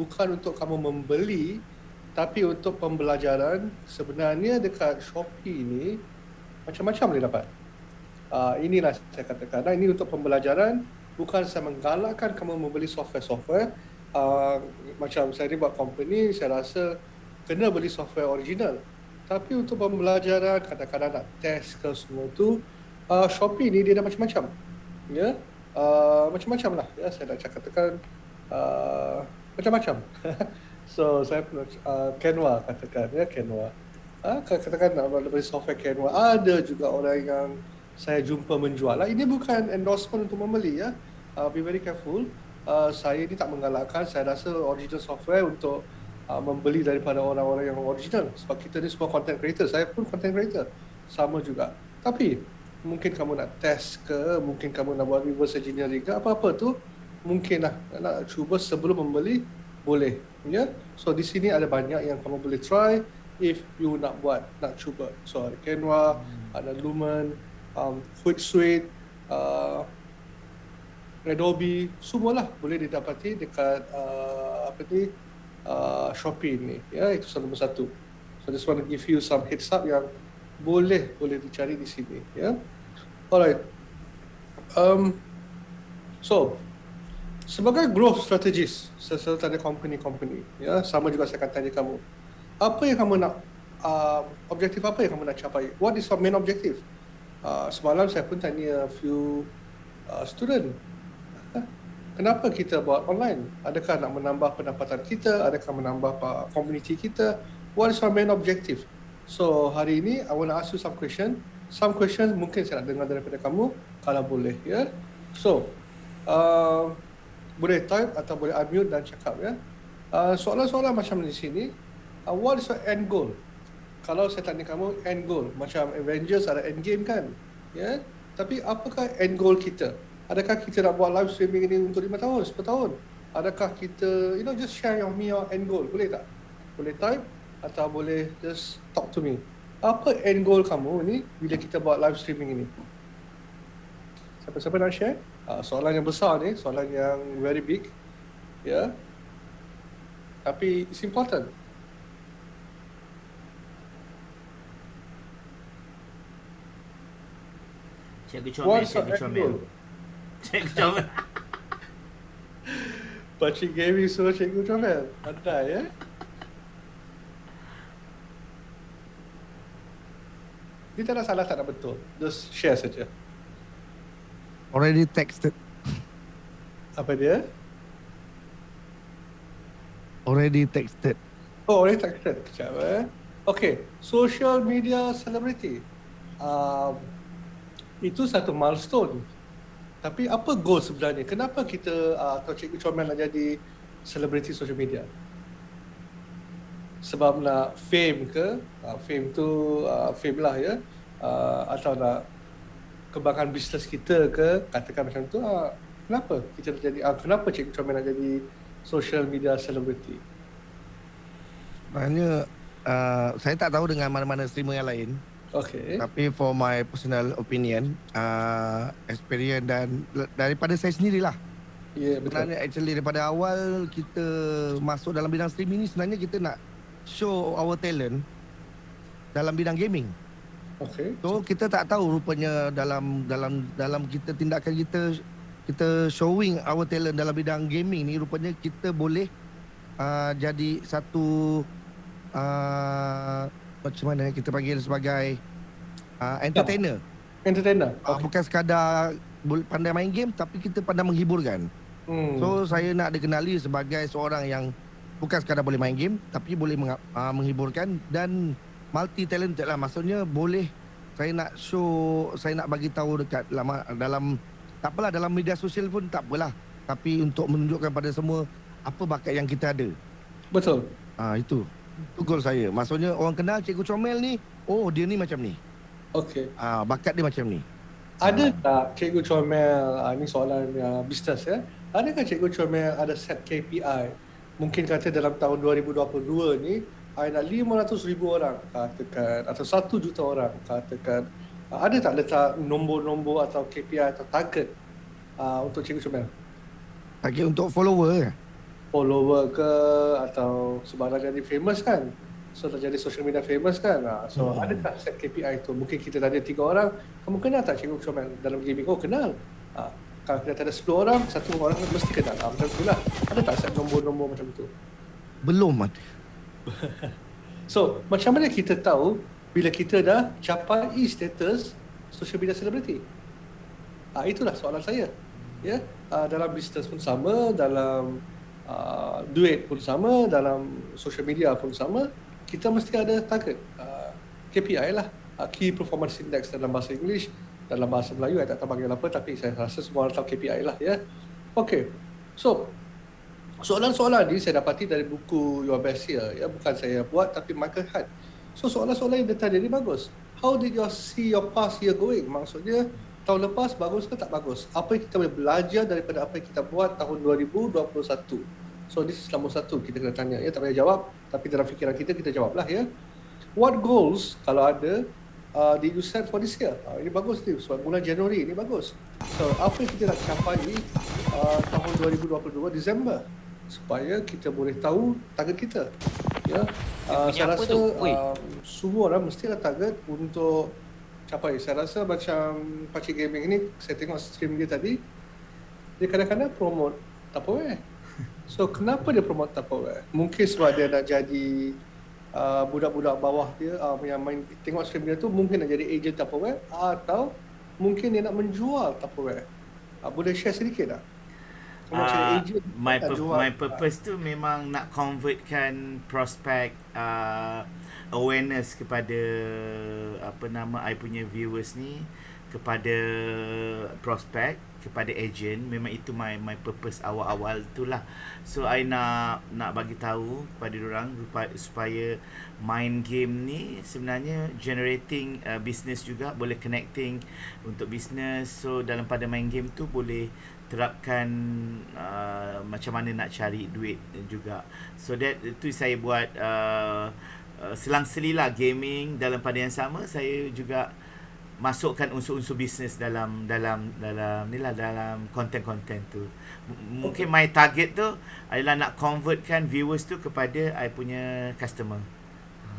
bukan untuk kamu membeli, tapi untuk pembelajaran. Sebenarnya dekat Shopee ni macam-macam boleh dapat. Inilah saya katakan, ini untuk pembelajaran, bukan saya menggalakkan kamu membeli software-software. Macam saya ni buat company, saya rasa kena beli software original. Tapi untuk pembelajaran, kadang-kadang nak test ke semua tu, Shopee ni dia ada macam-macam. Ya, macam-macam lah. Ya, saya nak katakan macam-macam. So saya pernah Canva katakan, ya Canva. Katakan nak beli software Canva. Ada juga orang yang saya jumpa menjual. Ini bukan endorsement untuk membeli, ya. Be very careful. Saya ni tak menggalakkan. Saya rasa original software untuk membeli daripada orang-orang yang original. Sebab kita ni semua content creator. Saya pun content creator. Sama juga. Tapi mungkin kamu nak test ke, mungkin kamu nak buat reverse engineering ke, apa-apa tu, mungkin nak cuba sebelum membeli, boleh. Ya. So di sini ada banyak yang kamu boleh try if you nak buat, nak cuba. So ada Canva, ada Lumen, Hootsuite, Adobe, semualah boleh didapati dekat Shopee ni. Ya, itu nombor satu. So just want to give you some heads up yang boleh dicari di sini. Ya, alright. So sebagai growth strategist, saya tanya company, ya, sama juga saya akan tanya kamu, apa yang kamu nak, objektif apa yang kamu nak capai? What is your main objective? Semalam saya pun tanya a few student, kenapa kita buat online? Adakah nak menambah pendapatan kita? Adakah menambah community kita? What is our main objective? So hari ini I want to ask you some question. Some question mungkin saya nak dengar daripada kamu, kalau boleh, ya. So boleh type atau boleh unmute dan cakap, ya. Soalan-soalan macam di sini, what is your end goal? Kalau saya tanya kamu end goal, macam Avengers ada end game kan, ya. Tapi apakah end goal kita? Adakah kita nak buat live streaming ini untuk 5 tahun, 10 tahun? Adakah kita, just share your end goal, boleh tak? Boleh type atau boleh just talk to me. Apa end goal kamu ni bila kita buat live streaming ini? Siapa-siapa nak share? Soalan yang besar ni, soalan yang very big, ya. Tapi it's important. Cikgu comel. Cikgu comel. Pakcik Gary suruh cikgu comel. Pandai, ya. Ini tak ada salah, tak ada betul. Just share saja. Already texted. Apa dia? Already texted. Oh, already texted. Kejap, Okay, social media celebrity. Itu satu milestone. Tapi apa goal sebenarnya? Kenapa kita atau Cikgu Comel nak jadi celebrity social media? Sebab nak fame ke? Fame tu fame lah, ya. Atau nak kebanggaan bisnes kita ke? Katakan macam tu. Kenapa kita nak jadi? Kenapa Cikgu Comel nak jadi social media celebrity? Maknanya saya tak tahu dengan mana-mana streamer yang lain. Okay. Tapi for my personal opinion, experience dan daripada saya sendirilah. Ya, betul. Sebenarnya actually daripada awal kita masuk dalam bidang streaming ni, sebenarnya kita nak show our talent dalam bidang gaming. Okay. So kita tak tahu rupanya dalam kita tindakan kita showing our talent dalam bidang gaming ni, rupanya kita boleh jadi satu macam mana kita panggil sebagai entertainer. Bukan sekadar pandai main game, tapi kita pandai menghiburkan. So saya nak dikenali sebagai seorang yang bukan sekadar boleh main game, tapi boleh menghiburkan dan multi talented lah. Maksudnya boleh, saya nak show, saya nak bagi tahu dekat dalam tak apalah, dalam media sosial pun tak apalah, tapi untuk menunjukkan pada semua apa bakat yang kita ada. Betul. Itu goal saya. Maksudnya orang kenal Cikgu Comel ni, oh dia ni macam ni. Okey. Bakat dia macam ni. Ada tak Cikgu Comel, ni soalan bisnes, ya. Adakah Cikgu Comel ada set KPI? Mungkin kata dalam tahun 2022 ni, I nak 500,000 orang katakan, atau 1 juta orang katakan. Ada tak letak nombor-nombor atau KPI atau target untuk Cikgu Comel? Target untuk follower? follower ke atau sebarang jadi famous kan. So terjadi social media famous kan. So adakah set KPI tu? Mungkin kita tanya 3 orang, kamu kenal tak Cikgu Comel dalam gaming? Oh kenal. Kalau kita ada 10 orang, 1 orang mesti kenal. Macam tu lah. Ada tak set nombor-nombor macam tu? Belum, Mat. So macam mana kita tahu bila kita dah capai status social media celebrity? Itulah soalan saya. Ya, dalam bisnes pun sama, dalam duit pun sama, dalam social media pun sama. Kita mesti ada target, KPI lah, Key Performance Index dalam bahasa English. Dalam bahasa Melayu saya tak tahu panggil apa, tapi saya rasa semua orang tahu KPI lah ya. Okay, so soalan-soalan ni saya dapati dari buku Your Best Year ya, bukan saya buat tapi Michael Hart. So soalan-soalan yang dia tanya ni bagus. How did you see your past year going? Maksudnya tahun lepas bagus ke tak bagus? Apa yang kita boleh belajar daripada apa yang kita buat tahun 2021? So this is nombor 1 kita kena tanya ya, tak payah jawab tapi dalam fikiran kita jawablah ya. What goals kalau ada did you set for this year? Ini bagus ni, sebab bulan Januari ini bagus. So apa yang kita nak capai tahun 2022 Disember supaya kita boleh tahu target kita ya. Saya rasa semua orang mesti ada target untuk capai. Saya rasa macam Pakcik Gaming ni, saya tengok stream dia tadi, dia kadang-kadang promote Tupperware. So kenapa dia promote Tupperware? Mungkin sebab dia nak jadi budak-budak bawah dia yang main tengok stream dia tu mungkin nak jadi agent Tupperware, atau mungkin dia nak menjual Tupperware. Boleh share sedikit tak? My purpose tu memang nak convertkan prospect awareness kepada I punya viewers ni, kepada prospect, kepada agent. Memang itu my purpose awal-awal itulah. So I nak bagi tahu kepada orang supaya main game ni sebenarnya generating business juga, boleh connecting untuk business. So dalam pada main game tu boleh terapkan macam mana nak cari duit juga. So that itu saya buat selang-selilah gaming, dalam pada yang sama saya juga masukkan unsur-unsur bisnes dalam konten-konten tu. Mungkin my target tu adalah nak convertkan viewers tu kepada I punya customer.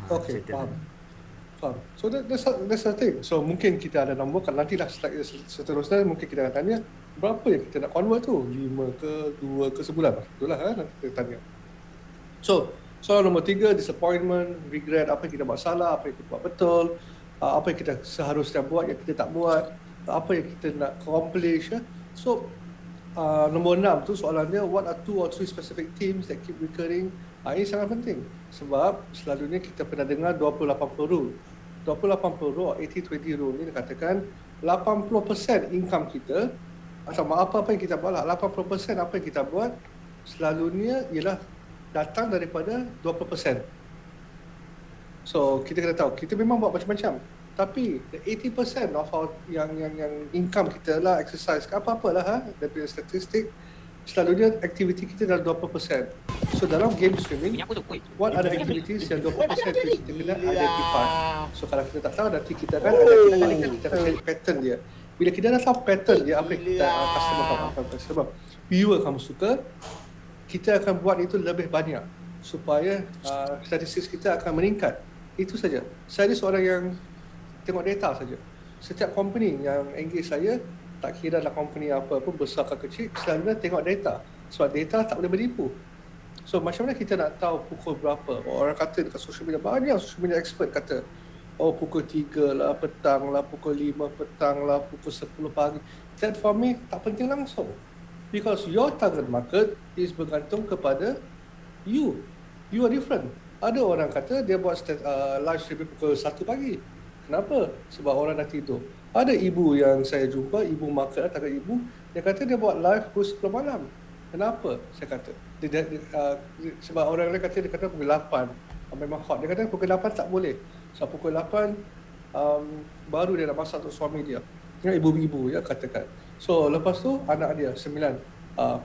Okay, faham. So that's the thing. So mungkin kita ada nombor, kan nantilah seterusnya mungkin kita akan tanya berapa yang kita nak convert tu, 5 ke 2 ke sebulan. Itulah nanti kita tanya. So soalan nombor 3, disappointment, regret, apa yang kita buat salah, apa yang kita buat betul, apa yang kita seharusnya buat yang kita tak buat, apa yang kita nak accomplish ya. So nombor 6 tu soalannya, what are 2 or 3 specific themes that keep recurring? Ini sangat penting sebab selalunya kita pernah dengar 20-80 rule. 20-80 rule, 80-20 rule ni dikatakan 80% income kita, atau apa yang kita buat lah, 80% apa yang kita buat selalunya ialah datang daripada 20%. So kita kena tahu, kita memang buat macam-macam, tapi the 80% of our yang income kita lah, exercise ke apa-apalah daripada statistik, selalunya aktiviti kita dalam 20%. So dalam game streaming, what are the activities yang 20% tu kita kena identify. So kalau kita tak tahu, nanti kita akan kita akan cari pattern dia. Bila kita dah tahu pattern dia, apa yang kita customer kamu akan sebab viewer kamu suka, kita akan buat itu lebih banyak supaya statistik kita akan meningkat. Itu saja. Saya ni seorang yang tengok data saja. Setiap company yang engage saya, tak kira lah company apa pun, besar ke kecil, selalunya tengok data. Sebab data tak boleh menipu. So macam mana kita nak tahu pukul berapa? Orang kata dekat social media, banyak social media expert kata, oh pukul 3 lah petang lah, pukul 5 petang lah, pukul 10 pagi. That for me tak penting langsung. Because your target market is bergantung kepada you. You are different. Ada orang kata dia buat live streaming pukul 1 pagi. Kenapa? Sebab orang dah tidur. Ada ibu yang saya jumpa, ibu market, target ibu, dia kata dia buat live pukul 10 malam. Kenapa? Saya kata. Sebab orang lain kata, dia kata pukul 8. Memang hot. Dia kata pukul 8 tak boleh. So pukul 8 baru dia nak masak untuk suami dia. Ya, ibu-ibu ya katakan. So lepas tu anak dia 9.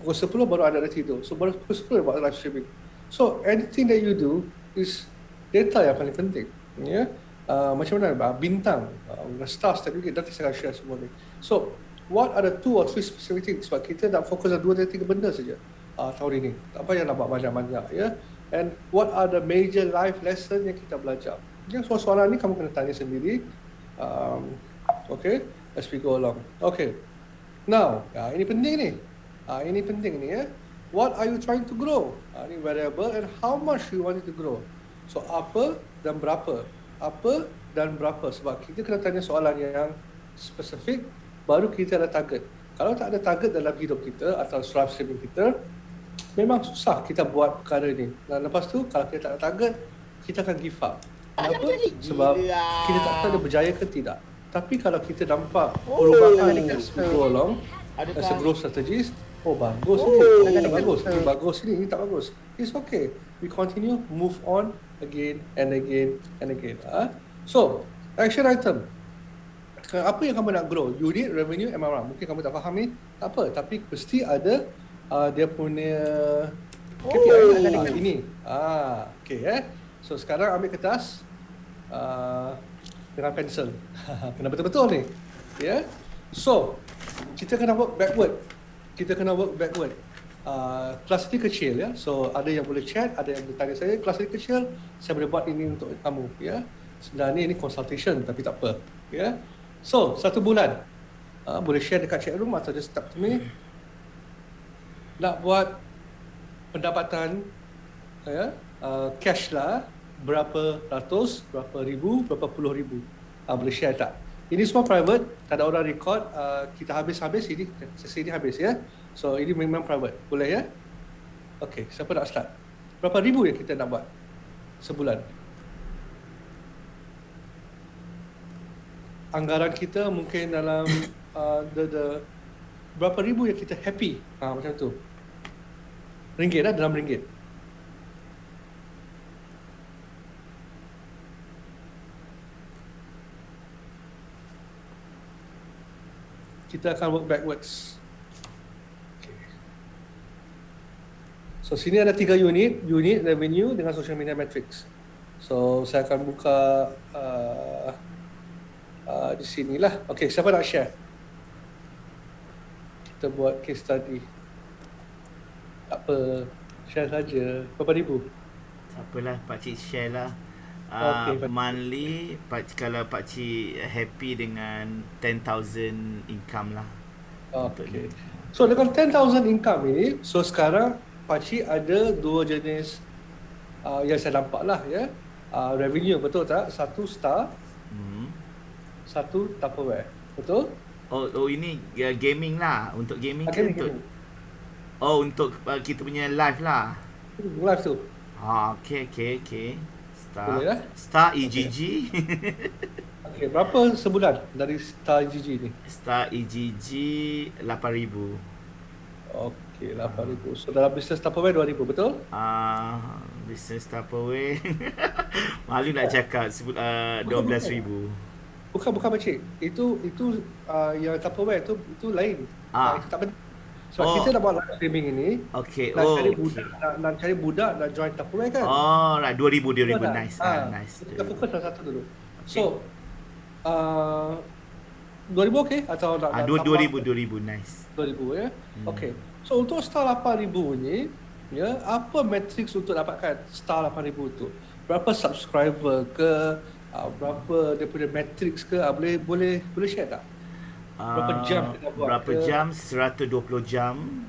Pukul 10 baru anak dia tidur. So baru pukul 10 dia buat live streaming. So anything that you do is data yang paling penting. Ya. Macam mana bintang, stars tadi nanti saya akan share semua ni. So what are the 2 or 3 specific things? Sebab kita nak fokus on 2 dari 3 benda saja. tahun ini. Tak payah nak buat banyak-banyak, ya. And what are the major life lesson yang kita belajar? Yang soalan ni kamu kena tanya sendiri. Okay, as we go along. Okay, now ini penting ni. Ini penting ni, ya. What are you trying to grow? Ini variable and how much you want it to grow. So apa dan berapa? Apa dan berapa? Sebab kita kena tanya soalan yang spesifik, baru kita ada target. Kalau tak ada target dalam hidup kita atau life saving kita, memang susah kita buat perkara ni. Dan lepas tu, kalau kita tak ada target, kita akan give up. Kenapa? Sebab kita tak tahu dia berjaya ke tidak. Tapi kalau kita nampak perubahan ni as we go along, as a growth strategist, bagus ni, tak bagus, ini bagus ni, ini tak bagus. It's okay. We continue, move on again and again and again. So, action item. Apa yang kamu nak grow? Unit, revenue, MRR. Mungkin kamu tak faham ni, tak apa. Tapi mesti ada dia punya KPI ini. Okay, So, sekarang ambil kertas dengan pensel. Kena betul-betul ni. Yeah. So, kita kena work backward. Kelas ini kecil, ya. So ada yang boleh chat, ada yang boleh tanya saya, kelas ini kecil, saya boleh buat ini untuk kamu, ya. Sebenarnya ini consultation, tapi tak apa, ya. So 1 bulan, boleh share dekat chat room atau just talk to me. Nak buat pendapatan, ya, cash lah, berapa ratus, berapa ribu, berapa puluh ribu, boleh share tak? Ini semua private, tak ada orang record. Kita habis-habis ini, sesi ini habis, ya. So ini memang private, boleh, ya. Okay, siapa nak start? Berapa ribu yang kita nak buat sebulan? Anggaran kita mungkin dalam berapa ribu yang kita happy, macam tu. Ringgit lah, dalam ringgit. Kita akan work backwards. Okay. So sini ada 3 unit revenue dengan social media metrics. So saya akan buka di sinilah. Okay, siapa nak share? Kita buat case study. Tak apa, share saja. Berapa ribu? Tak apalah, pakcik share lah. Monthly, kalau pakcik happy dengan 10,000 income lah. Okay. So dengan 10,000 income ini, so sekarang pakcik ada 2 jenis yang saya nampak lah, ya. Revenue, betul tak? 1 star, 1 Tupperware, betul? Oh ini gaming lah, untuk gaming ke untuk? Gaming. Untuk kita punya live lah. Live tu. Okay. Boleh lah. Star EGG. Okay, berapa sebulan dari Star EGG ni? Star EGG 8,000. Okay, 8,000. So dalam bisnes Tupperware 2,000, betul? Bisnes Tupperware malu nak cakap 12,000. Bukan pakcik. Itu yang Tupperware itu lain. Itu tak penting. Sebab kita nak buat live streaming ini, okay. nak cari budak nak join Tupperware kan? Right, 2,000. Nice. Nice. Kita fokus dalam satu dulu. So 2,000 okay? Atau nak 2,000 nice. 2,000, ya. Okay. So untuk star 8,000 ni, ya, apa matrix untuk dapatkan star 8,000 tu? Berapa subscriber ke? Berapa dia punya matrix ke? Boleh share tak? Berapa jam kita buat? Berapa jam? 120 jam.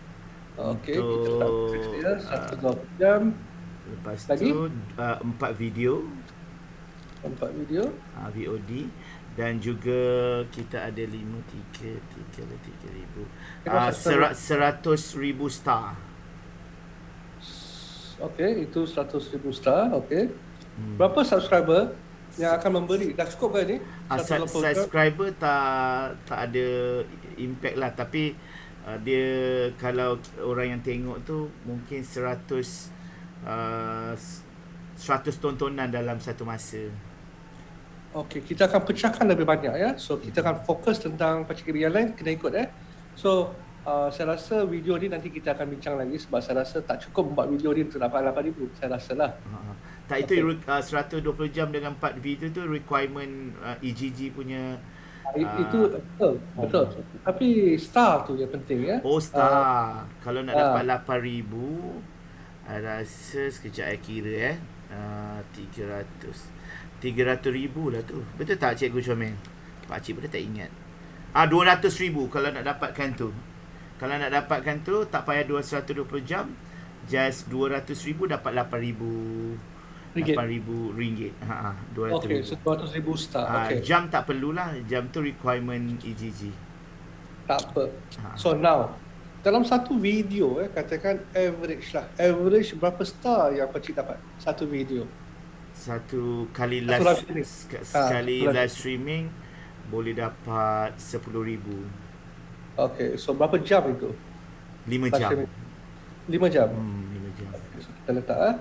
Okey, kita letak matrix dia 120 jam. Lepas lagi? tu 4 video. 4 video. VOD. Dan juga kita ada 3,000. 100,000 star. Okey, itu 100,000 star. Okey. Berapa subscriber yang akan memberi? Dah cukup ke ni? Subscriber tak ada impact lah, tapi dia kalau orang yang tengok tu mungkin 100 tontonan dalam satu masa. Okey, kita akan pecahkan lebih banyak, ya. So kita akan fokus tentang pakcik yang lain, kena ikut, So saya rasa video ni nanti kita akan bincang lagi, sebab saya rasa tak cukup buat video ni untuk dapat 8,000, saya rasa lah. Tak, itu 120 jam dengan 4 video tu requirement EGG punya Itu betul, betul. Tapi star tu yang penting ya. Oh, star. Kalau nak Ah, dapat 8,000, rasa sekejap saya kira 300. 300,000 lah tu. Betul tak Cikgu Comel? Pakcik pun dah tak ingat. 200,000 kalau nak dapatkan tu. Kalau nak dapatkan tu, tak payah 220 jam. Just 200,000 dapat 8,000 ringgit. 8,000 ringgit. 200,000. Okey, so 200,000 star. Okey, Jam tak perlulah. Jam tu requirement EGG. tak apa. Ha. So now, dalam satu video katakan average lah. Average berapa star yang pakcik dapat? Satu video. Satu kali Satu live streaming. sekali Satu live streaming boleh dapat 10,000. Okey, so berapa jam itu? 5 Live jam. streaming. 5 jam. 5 jam. Okay, so kita letak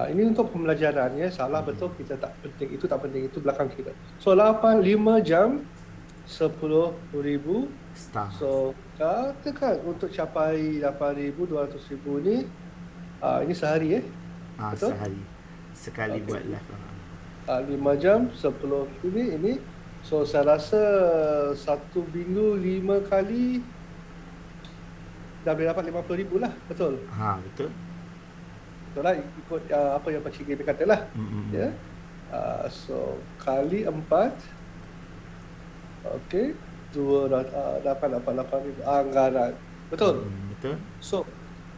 ini untuk pembelajaran ya. Salah betul, kita tak penting itu, tak penting itu, belakang kita. So 5 jam 10,000. Star. So katakan untuk capai 8,000, 200,000 ni ini sehari betul? Sehari. Sekali Okay. buat live. 5 jam 10 ini. So saya rasa satu minggu 5 kali dah boleh dapat 50,000 lah, betul? Betul. Betul lah, ikut apa yang Pakcik Game kata lah. Ya. So kali 4, okey, 888,000 anggaran. Betul? Betul. So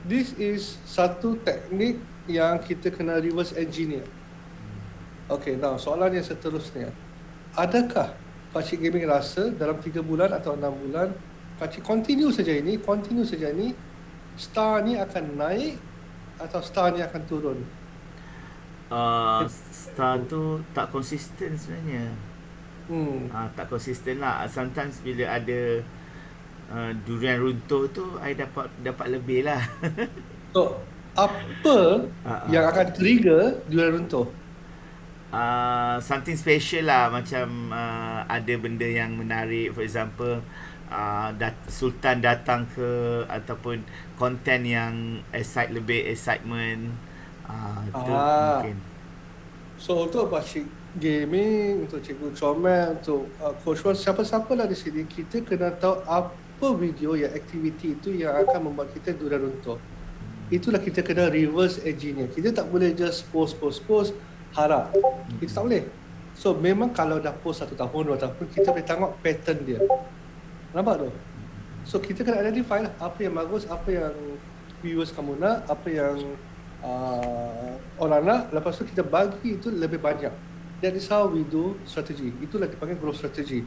this is satu teknik yang kita kena reverse engineer. Okay, now soalan yang seterusnya. Adakah Pakcik Gaming rasa dalam 3 bulan atau 6 bulan Pakcik continue saja ini, star ni akan naik atau star ni akan turun? Star tu tak konsisten sebenarnya. Tak konsisten lah. Sometimes bila ada durian runtuh tu, I dapat lebih lah. So, apa yang akan trigger durian runtuh? Something special lah. Macam ada benda yang menarik. For example, Sultan datang ke, ataupun konten yang lebih excitement. Itu mungkin. So untuk Pakcik Gaming, untuk Cikgu Comel, untuk Coach Wan, siapa-siapa lah di sini, kita kena tahu apa video yang aktiviti itu yang akan membuat kita durian runtuh. Itulah kita kena reverse engineer. Kita tak boleh just post, harap. Kita tak boleh. So memang kalau dah post 1 tahun, 2 tahun, kita boleh tengok pattern dia. Nampak tu? So kita kena identify lah apa yang bagus, apa yang viewers kamu nak, apa yang orang nak. Lepas tu kita bagi itu lebih banyak. That is how we do strategy. Itulah dipanggil growth strategy.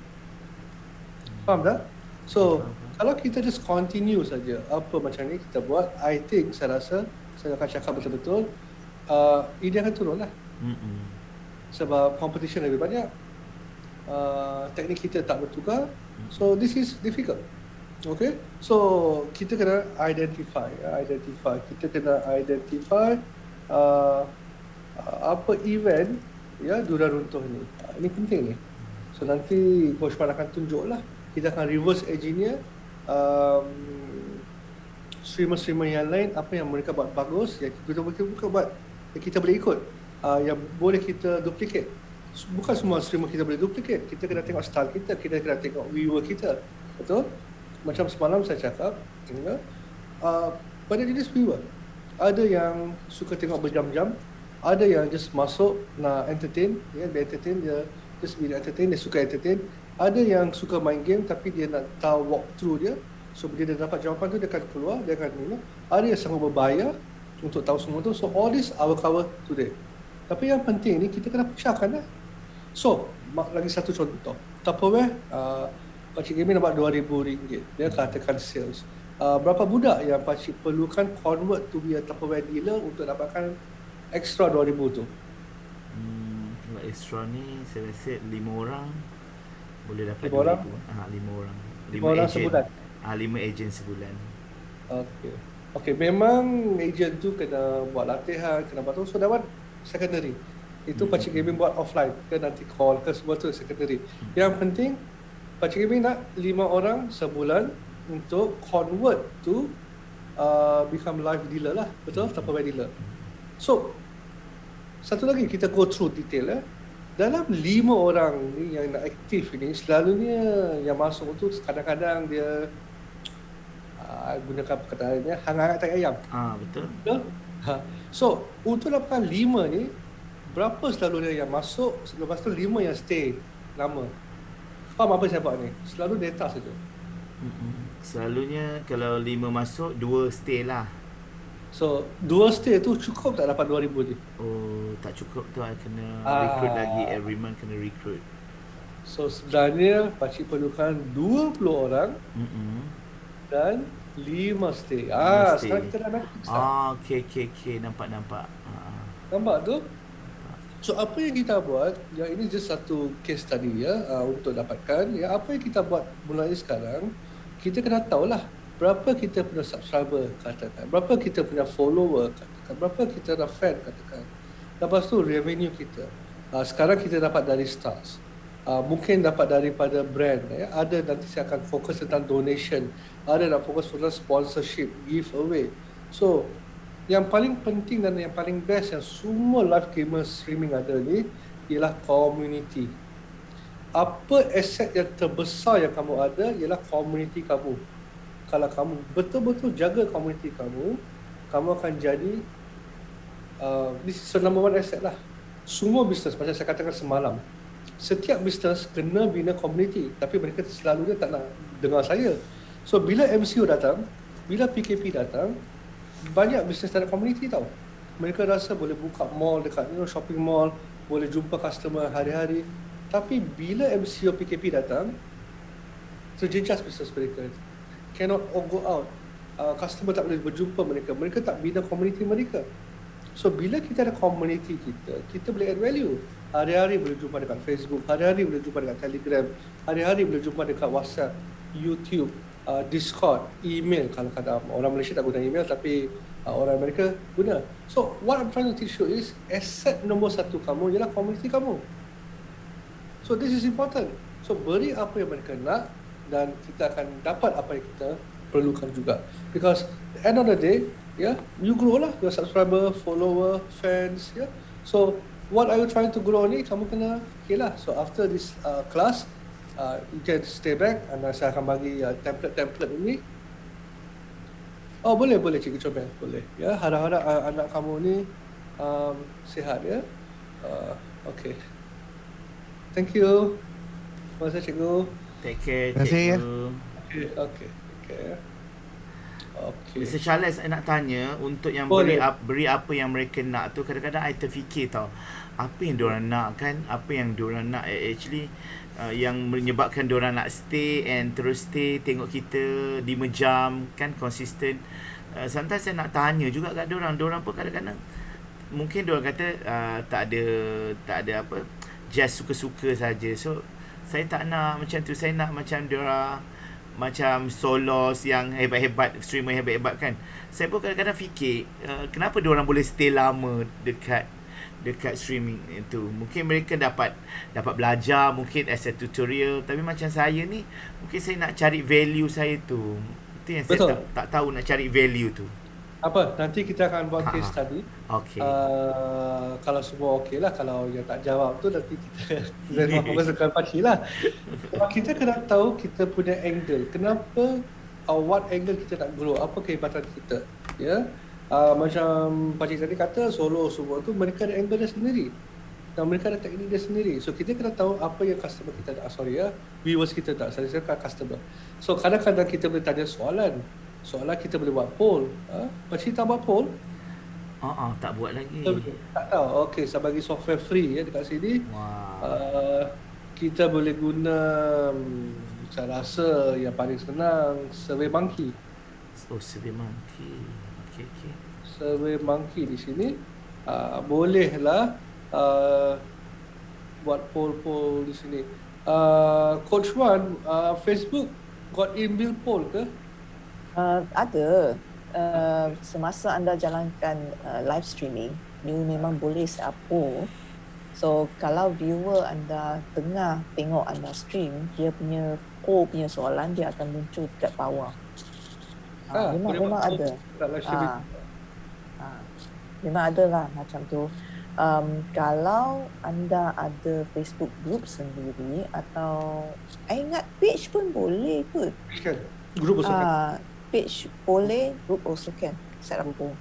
Faham tak? So kalau kita just continue saja apa macam ni kita buat, I think saya rasa saya akan cakap betul-betul ini akan turun lah. Sebab competition lebih banyak, teknik kita tak bertukar. So this is difficult. Okay, so kita kena identify. Kita kena identify apa event durian runtuh ni. Ini penting ni. So nanti Coach Pan akan tunjuk lah. Kita akan reverse engineer streamer-streamer yang lain, apa yang mereka buat bagus, yang kita buat, yang kita boleh ikut, yang boleh kita duplicate. Bukan semua streamer kita boleh duplicate. Kita kena tengok style kita kena tengok viewer kita. Betul? Macam semalam saya cakap, pada jenis viewer, ada yang suka tengok berjam-jam, ada yang just masuk nak entertain, dia just be entertain, dia suka entertain. Ada yang suka main game tapi dia nak tahu walkthrough dia. So bila dia dapat jawapan tu, dia akan keluar, dia akan ada yang sanggup berbayar untuk tahu semua tu. So all this I will cover today. Tapi yang penting ni kita kena pecahkan lah. So lagi satu contoh, Tupperware, Pakcik Gaming dapat RM2,000, dia katakan sales. Berapa budak yang Pakcik perlukan convert to be a Tupperware dealer untuk dapatkan extra RM2,000 tu? Kalau extra ni saya rasa 5 orang boleh dapat 5 orang? 5 orang. 5 orang sebulan? 5 ejen sebulan. Okay, memang ejen tu kena buat latihan, kena buat tu. So that one secondary. Itu Pakcik Gaming buat offline, ke nanti call ke semua tu secondary. Yang penting Pakcik Gaming nak 5 orang sebulan untuk convert to become live dealer lah. Betul? Tupperware dealer. So satu lagi kita go through detail dalam 5 orang ni yang nak aktif ni, selalunya yang masuk tu kadang-kadang dia gunakan perkataannya hangat-hangat tai ayam. Betul. Betul? So, untuk lapangan 5 ni, berapa selalunya yang masuk, lepas tu 5 yang stay lama. Faham apa saya buat ni? Selalu data saja. Selalunya kalau 5 masuk, 2 stay lah. So, 2 stay tu cukup tak dapat 2,000 ni? Oh, tak cukup tu, I kena recruit lagi. Every month kena recruit. So, sebenarnya pakcik perlukan 20 orang dan 5 stay. Sekarang kita dah nak fix dah. Okay. Nampak. Nampak tu? So, apa yang kita buat, yang ini just satu case study ya, untuk dapatkan, ya, apa yang kita buat mulai sekarang, kita kena tahulah berapa kita punya subscriber katakan, berapa kita punya follower katakan, berapa kita ada fan katakan. Lepas tu revenue kita. Sekarang kita dapat dari stars. Mungkin dapat daripada brand ya. Ada nanti saya akan fokus tentang donation, ada nak fokus tentang sponsorship, giveaway. So yang paling penting dan yang paling best yang semua live gamer streaming ada ni ialah community. Apa aset yang terbesar yang kamu ada ialah community kamu. Kalau kamu betul-betul jaga community kamu, kamu akan jadi this is the number one asset lah. Semua bisnes, macam saya katakan semalam, setiap bisnes kena bina community, tapi mereka selalunya tak nak dengar saya. So bila MCO datang, bila PKP datang, banyak bisnes tak ada community tau. Mereka rasa boleh buka mall dekat shopping mall, boleh jumpa customer hari-hari. Tapi bila MCO PKP datang, terjejas bisnes mereka. Cannot all go out. Customer tak boleh berjumpa mereka. Mereka tak bina community mereka. So bila kita ada community kita boleh add value. Hari-hari boleh jumpa dekat Facebook, hari-hari boleh jumpa dekat Telegram, hari-hari boleh jumpa dekat WhatsApp, YouTube, Discord, email. Kalau kata orang Malaysia tak guna email, tapi orang Amerika guna. So what I'm trying to teach you is asset nombor 1 kamu ialah community kamu. So this is important. So beri apa yang mereka nak dan kita akan dapat apa yang kita perlukan juga. Because at the end of the day, you grow lah your subscriber, follower, fans, So what are you trying to grow ni? Kamu kena lah. So after this class, you can stay back and saya akan bagi template ini. Oh boleh Cikgu Comel, boleh. Ya, harap-harap anak kamu ni sihat ya. Okay. Thank you. Terima kasih Cikgu. Take care, Terima kasih, Cikgu. Okay. Mr. Charles, saya nak tanya, untuk yang beri apa yang mereka nak tu, kadang-kadang I terfikir tau, apa yang diorang nak kan, apa yang diorang nak actually yang menyebabkan diorang nak stay and terus stay, tengok kita 5 jam kan, konsisten. Sometimes saya nak tanya juga kat diorang pun kadang-kadang mungkin diorang kata tak ada apa, just suka-suka saja. So saya tak nak macam tu, saya nak macam diorang macam Solos yang hebat-hebat, streamer hebat-hebat kan. Saya pun kadang-kadang fikir kenapa diorang boleh stay lama dekat streaming itu. Mungkin mereka dapat belajar, mungkin as a tutorial, tapi macam saya ni mungkin saya nak cari value saya tu. Itu yang Betul. saya tak tahu nak cari value tu. Apa? Nanti kita akan buat case study. Okay. Kalau semua okey lah. Kalau yang tak jawab tu nanti kita masukkan pakcik lah. Kita kena tahu kita punya angle. Kenapa, what angle kita nak grow, apa kehebatan kita. Ya. Macam pakcik tadi kata, solo semua tu mereka ada angle dia sendiri. Dan mereka ada teknik dia sendiri. So kita kena tahu apa yang customer kita nak. Viewers kita tak. Saya cakap customer. So kadang-kadang kita boleh tanya soalan kita boleh buat poll. Pakcik tak buat poll? Tak buat lagi. Tak tahu. Okey, saya bagi software free dekat sini. Wow. Kita boleh guna, saya rasa yang paling senang, Survey Monkey. Oh, Survey Monkey. Okay. Survey Monkey di sini. Bolehlah buat poll di sini. Coach Wan, Facebook got inbuilt poll ke? Ada. Semasa anda jalankan live streaming, you memang boleh set up poll. So kalau viewer anda tengah tengok anda stream, dia punya poll punya soalan dia akan muncul dekat bawah. Memang ada. Live streaming. Memang ada lah macam tu. Kalau anda ada Facebook group sendiri atau I ingat page pun boleh kot. Kan? Group also kan? Page boleh, group also can. Set up poll.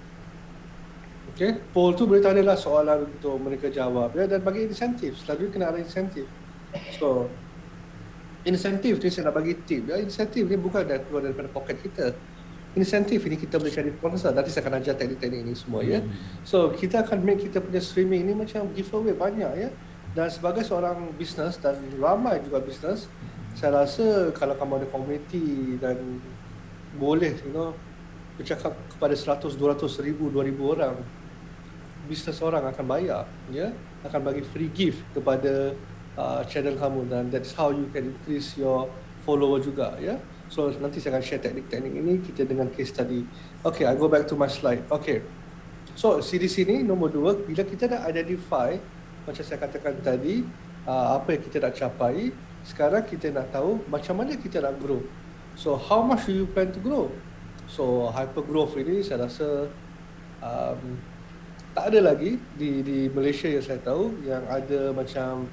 Okay, poll tu boleh tanyalah soalan untuk mereka jawab ya, dan bagi insentif. Selalu kena ada insentif. So, insentif ni saya nak bagi tip ya. Insentif ni bukan keluar daripada poket kita. Insentif ini kita boleh cari sponsor. Nanti saya akan ajar teknik-teknik ini semua ya. So kita akan make kita punya streaming ni macam giveaway banyak ya. Dan sebagai seorang bisnes dan ramai juga bisnes, saya rasa kalau kamu ada community dan boleh bercakap kepada 100, 200, 1000, 2000 orang, bisnes orang akan bayar ya, akan bagi free gift kepada channel kamu, dan that's how you can increase your follower juga ya. So nanti saya akan share teknik-teknik ini kita dengan case study. Okay, I go back to my slide. Okay, so di sini nombor 2, bila kita dah identify macam saya katakan tadi apa yang kita nak capai, sekarang kita nak tahu macam mana kita nak grow. So how much do you plan to grow? So hyper growth ini saya rasa tak ada lagi di Malaysia yang saya tahu yang ada macam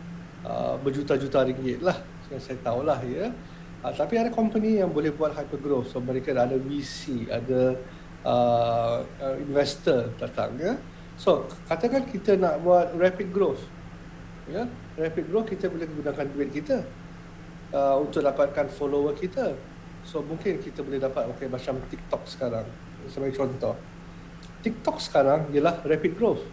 berjuta-juta ringgit lah yang saya tahulah ya. Tapi ada company yang boleh buat hyper growth. So mereka ada VC, ada investor datang ya. So katakan kita nak buat rapid growth ya. Rapid growth kita boleh gunakan duit kita untuk dapatkan follower kita. So mungkin kita boleh dapat macam TikTok sekarang sebagai contoh. TikTok sekarang ialah rapid growth.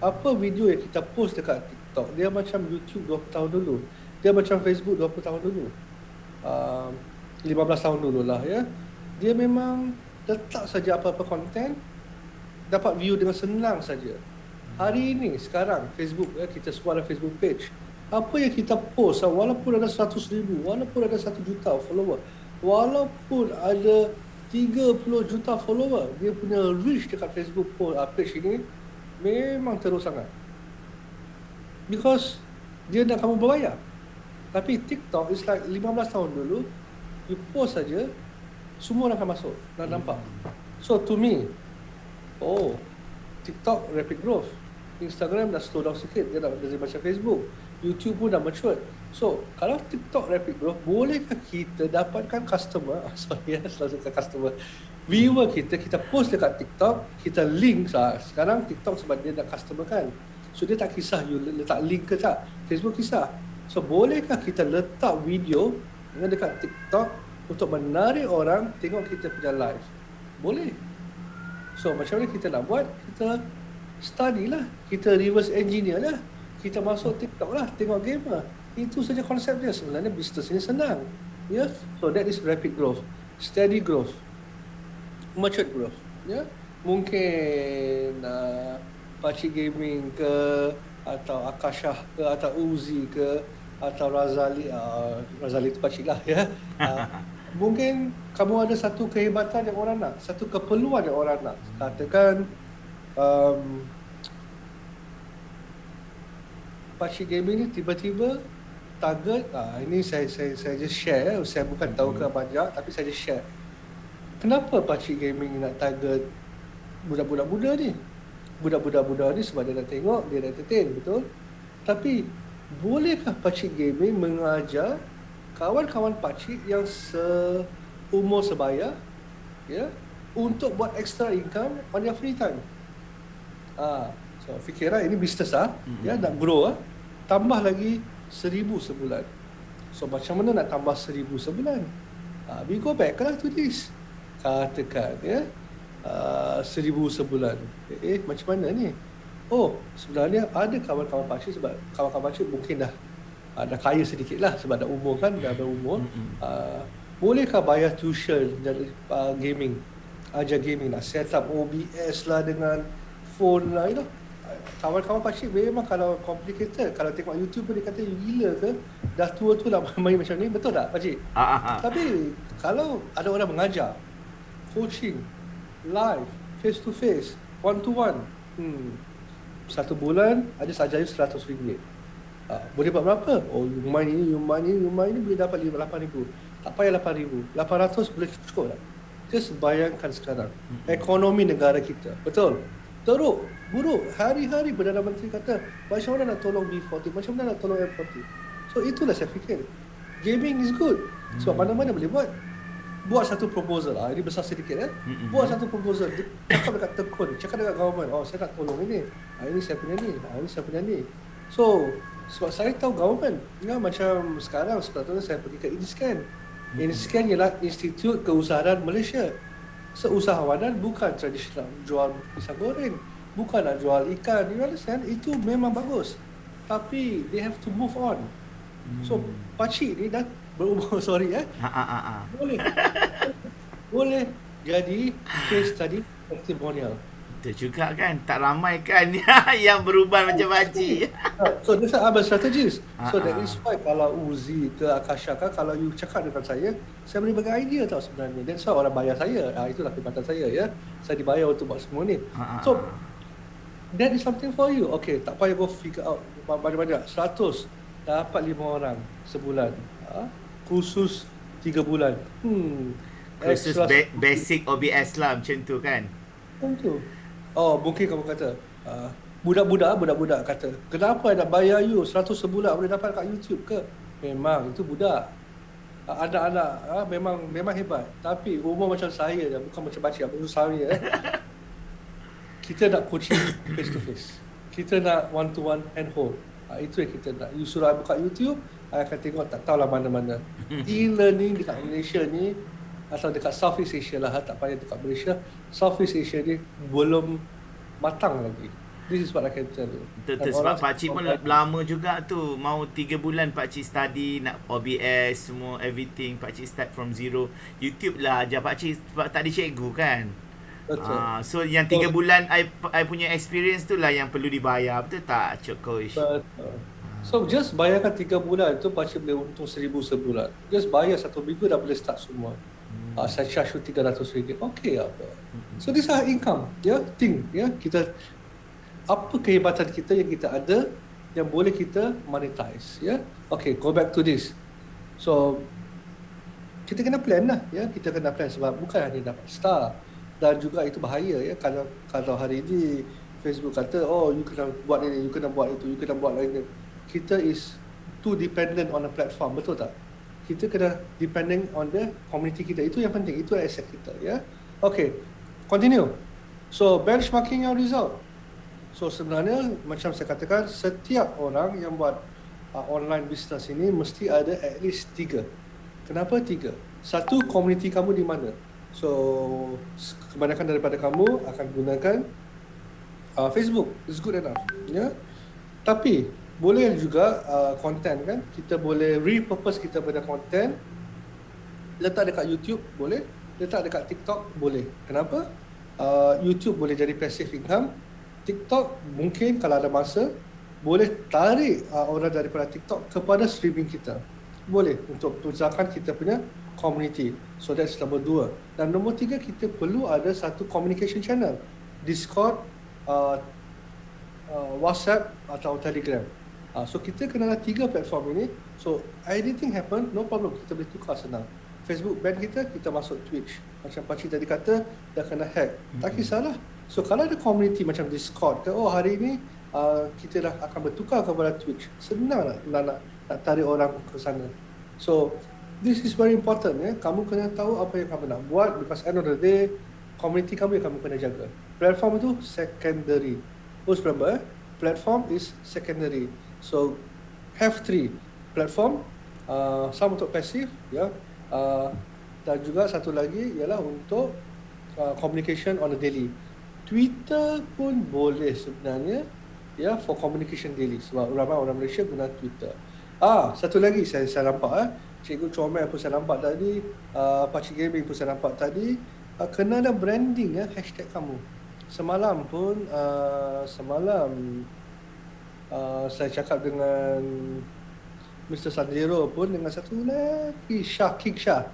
Apa video yang kita post dekat TikTok, dia macam YouTube 20 tahun dulu. Dia macam Facebook 20 tahun dulu. 15 tahun dulu lah ya. Dia memang letak saja apa-apa konten, dapat view dengan senang saja. Hari ini sekarang Facebook ya, kita semua ada Facebook page. Apa yang kita post, walaupun ada 100,000, walaupun ada 1 juta follower, walaupun ada 30 juta follower, dia punya reach dekat Facebook page ini memang terus sangat. Because dia nak kamu berbayar. Tapi TikTok is like 15 tahun dulu, you post saja, semua orang akan masuk, nak nampak. So to me, TikTok rapid growth. Instagram dah slow down sikit, dia dah macam Facebook. YouTube pun dah mature. So kalau TikTok rapid growth, bolehkah kita dapatkan customer, selalu customer, viewer kita post dekat TikTok, kita link sekarang TikTok sebab dia dah customer kan. So dia tak kisah you letak link ke tak, Facebook kisah. So bolehkah kita letak video dengan dekat TikTok untuk menarik orang tengok kita punya live? Boleh. So macam mana kita nak buat? Kita study lah, kita reverse engineer lah, kita masuk TikTok lah, tengok gamer. Itu saja konsep dia. Sebenarnya bisnes ini senang. Yeah? So that is rapid growth, steady growth, matured growth. Yeah? Mungkin Pakcik Gaming ke, atau Akashah ke, atau Uzi ke, atau Razali itu pakcik lah ya. Mungkin kamu ada satu kehebatan yang orang nak, satu keperluan yang orang nak. Katakan Pakcik Gaming ni tiba-tiba target, ini saya just share, saya bukan tahu ke banyak, tapi saya just share. Kenapa Pakcik Gaming nak target budak-budak muda ni? Budak-budak muda ni sebab dia nak tengok, dia nak entertain, betul? Tapi bolehkah Pakcik Gaming mengajar kawan-kawan pakcik yang seumur sebaya ya, untuk buat extra income on their free time? So fikirlah ini bisnes ya, nak grow tambah lagi 1,000 sebulan. So macam mana nak tambah 1,000 sebulan? We go back lah to this. Katakan ya, 1,000 sebulan. Macam mana ni? Sebenarnya ada kawan-kawan pakcik, sebab kawan-kawan pakcik mungkin dah kaya sedikit lah sebab dah umur kan, dah berumur. Bolehkah bayar tuition gaming, ajar gaming, nak set up OBS lah dengan phone lah, you know. Kawan-kawan pakcik memang kalau complicated, kalau tengok YouTube pun dia kata you gila ke, dah tua tu lah main macam ni, betul tak pakcik? Tapi kalau ada orang mengajar, coaching, live, face to face, one to one, satu bulan ada saja RM100. Boleh buat berapa? You main ini boleh dapat 8,000. Tak payah 8,000, 800 boleh cukup tak? Just bayangkan sekarang ekonomi negara kita, betul? Teruk, buruk. Hari-hari Perdana Menteri kata macam mana nak tolong B40, macam mana nak tolong M40. So itulah saya fikir gaming is good. Sebab mana-mana boleh buat satu proposal. Ini besar sedikit buat satu proposal, cakap dekat tekun, cakap dekat government, saya nak tolong ini. Ini saya punya ni, ini saya punya ni. So sebab saya tahu government, macam sekarang sepatutnya saya pergi ke InScan. InScan ialah Institut Keusahawanan Malaysia. Seusahawanan bukan tradisional jual pisang goreng, bukan nak jual ikan, you understand? Itu memang bagus, tapi they have to move on. So pakcik ni dah berumur boleh jadi case study testimonial. Betul juga kan, tak ramai kan yang berubah macam pakcik. So that's why I'm a strategist. So that is why kalau Uzi ke Akasha kan, kalau you cakap dengan saya boleh bagi idea tau sebenarnya. That's why orang bayar saya. Itulah khidmatan saya ya. Saya dibayar untuk buat semua ni. So that is something for you. Okay, tak payah go figure out banyak-banyak. 100 dapat 5 orang sebulan. Khusus 3 bulan. Khusus basic OBS lah macam tu kan. Tentu. Mungkin kamu kata budak-budak kata, kenapa nak bayar you 100 sebulan boleh dapat kat YouTube ke? Memang itu budak. Anak-anak memang hebat. Tapi umur macam saya dah, bukan macam pakcik, umur saya kita nak coaching face to face. Kita nak one to one hand hold. Itu yang kita nak. You suruh buka YouTube, I akan tengok tak tahulah mana-mana. E-learning dekat Malaysia ni atau dekat Southeast Asia lah, tak payah dekat Malaysia, Southeast Asia ni belum matang lagi. This is what I can tell you. Betul, sebab pakcik pun lama juga tu. Mau 3 bulan pakcik study nak OBS semua, everything. Pakcik start from zero. YouTube lah ajar pakcik sebab tak ada cikgu kan. Betul. So yang 3 bulan I punya experience tu lah yang perlu dibayar. Betul tak Cik Coach? Betul. So just bayarkan 3 bulan tu pakcik boleh untung 1,000 sebulan. Just bayar 1 minggu dah boleh start semua. Saya charge RM300. Okay apa. So this are income. Kita apa kehebatan kita yang kita ada yang boleh kita monetize. Okay, go back to this. So kita kena plan lah. Kita kena plan sebab bukan hanya dapat star. Dan juga itu bahaya kalau hari ini Facebook kata you kena buat ini, you kena buat itu, you kena buat lain. Kita is too dependent on a platform, betul tak? Kita kena depending on the community kita. Itu yang penting, itu aset kita. Okay, continue. So benchmarking your result. So sebenarnya macam saya katakan, setiap orang yang buat online business ini mesti ada at least 3. Kenapa 3? Satu, community kamu di mana. So kebanyakan daripada kamu akan gunakan Facebook. It's good enough. Tapi boleh juga content kan, kita boleh repurpose kita punya content, letak dekat YouTube boleh, letak dekat TikTok boleh. Kenapa? YouTube boleh jadi passive income. TikTok mungkin kalau ada masa boleh tarik orang daripada TikTok kepada streaming kita. Boleh untuk tunjukkan kita punya community. So that's number 2. Dan nombor 3, kita perlu ada satu communication channel. Discord, WhatsApp atau Telegram. So kita kena ada 3 platform ini. So anything happen, no problem, kita boleh tukar senang. Facebook ban kita masuk Twitch. Macam pakcik tadi kata, dah kena hack. Tak kisahlah. So kalau ada community macam Discord ke, hari ini kita dah akan bertukar kepada Twitch. Senang nak tarik orang ke sana. So this is very important. Kamu kena tahu apa yang kamu nak buat, because end of the day, community kamu yang kamu kena jaga. Platform itu secondary. Terus remember, platform is secondary. So have 3 platform, some untuk passive, dan juga satu lagi ialah untuk communication on a daily. Twitter pun boleh sebenarnya, for communication daily, sebab ramai orang Malaysia guna Twitter. Satu lagi saya nampak, Cikgu Comel pun saya nampak tadi, Pakcik Gaming pun saya nampak tadi, kena ada branding hashtag kamu. Semalam pun saya cakap dengan Mr. Sanjiro pun dengan satu lagi King Shah.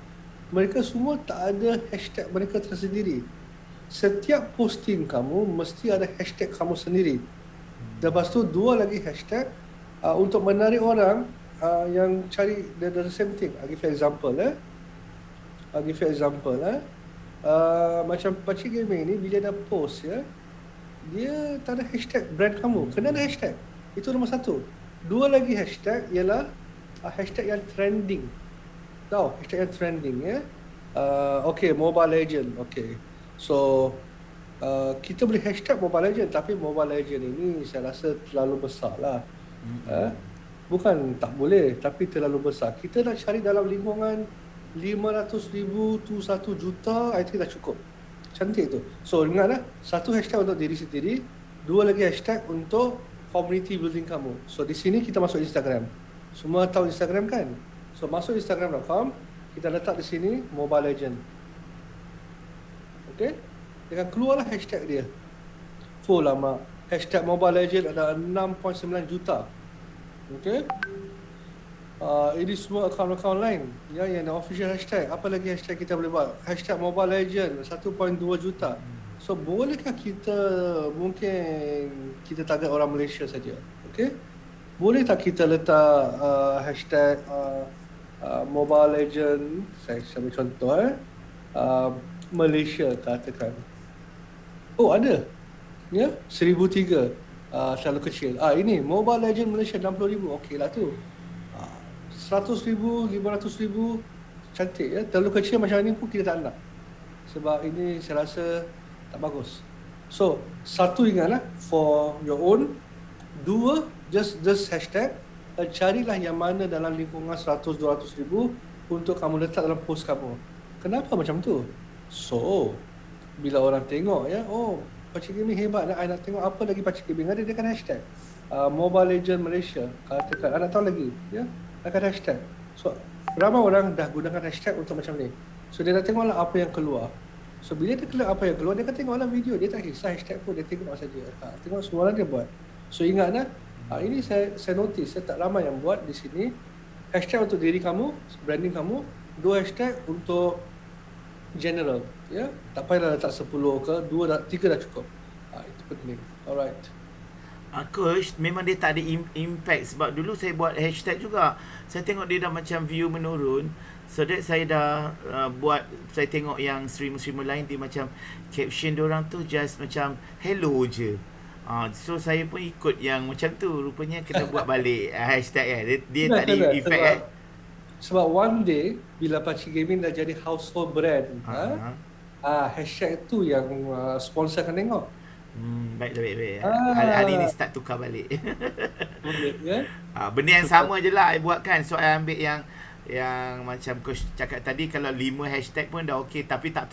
Mereka semua tak ada hashtag mereka tersendiri. Setiap posting kamu mesti ada hashtag kamu sendiri. Lepas tu 2 lagi hashtag untuk menarik orang yang cari the same thing. I'll give you example. Macam Pakcik Gaming ni bila dah post dia tak ada hashtag brand kamu. Kena ada hashtag. Itu nombor satu. Dua lagi hashtag ialah hashtag yang trending. Tahu hashtag yang trending ya. Okay, Mobile Legend. Okay. So kita boleh hashtag Mobile Legend, tapi Mobile Legend ini saya rasa terlalu besar lah. Bukan tak boleh, tapi terlalu besar. Kita nak cari dalam lingkungan 500,000 to 1 juta, I think dah cukup. Cantik tu. So ingatlah, satu hashtag untuk diri sendiri, dua lagi hashtag untuk community building kamu. So di sini kita masuk Instagram. Semua tahu Instagram kan? So masuk instagram.com, kita letak di sini Mobile Legend. Okay? Dengan keluarlah hashtag dia. Full lama. Hashtag Mobile Legend ada 6.9 juta. Okay? Ini semua akaun-akaun lain ya, yang ada official hashtag. Apa lagi hashtag kita boleh buat? Hashtag Mobile Legend 1.2 juta. So bolehkah kita, mungkin kita target orang Malaysia saja, okay? Boleh tak kita letak hashtag Mobile Legend, saya ambil contoh Malaysia katakan. Oh ada ya, 1,003 terlalu kecil. Ini Mobile Legend Malaysia 60,000, okey lah tu. 100,000, 500,000, cantik ya. Terlalu kecil macam ni pun kita tak nak. Sebab ini saya rasa tak bagus. So, satu ingatlah, for your own. Dua, just hashtag. Carilah yang mana dalam lingkungan 100-200,000 untuk kamu letak dalam post kamu. Kenapa macam tu? So, bila orang tengok ya, oh, Pakcik Gaming hebat, I nak tengok apa lagi Pakcik Gaming ada, dia kan hashtag Mobile Legend Malaysia, katakan, I nak tahu lagi ya, akan hashtag. So ramai orang dah gunakan hashtag untuk macam ni. So dia dah tengoklah apa yang keluar. So bila dia keluar apa yang keluar, dia akan tengoklah video. Dia tak kisah hashtag pun, dia tengok saja. Tengok semua orang dia buat. So ingatlah, ini saya notice, saya tak ramai yang buat di sini. Hashtag untuk diri kamu, branding kamu. Dua hashtag untuk general ya. Tak payahlah letak 10 ke, 3 dah cukup. Itu penting. Alright. Coach, memang dia tak ada impact. Sebab dulu saya buat hashtag juga, saya tengok dia dah macam view menurun. So that saya dah buat, saya tengok yang streamer-streamer lain, dia macam caption diorang tu just macam hello je. So saya pun ikut yang macam tu. Rupanya kena buat balik hashtag kan. Dia tak ada effect sebab one day bila Pakcik Gaming dah jadi household brand, hashtag tu yang sponsor akan tengok. Baik. Hari ni start tukar balik. Boleh ya. Benda yang sama je lah I buat kan. So I ambil yang macam coach cakap tadi, kalau 5 hashtag pun dah okey, tapi tak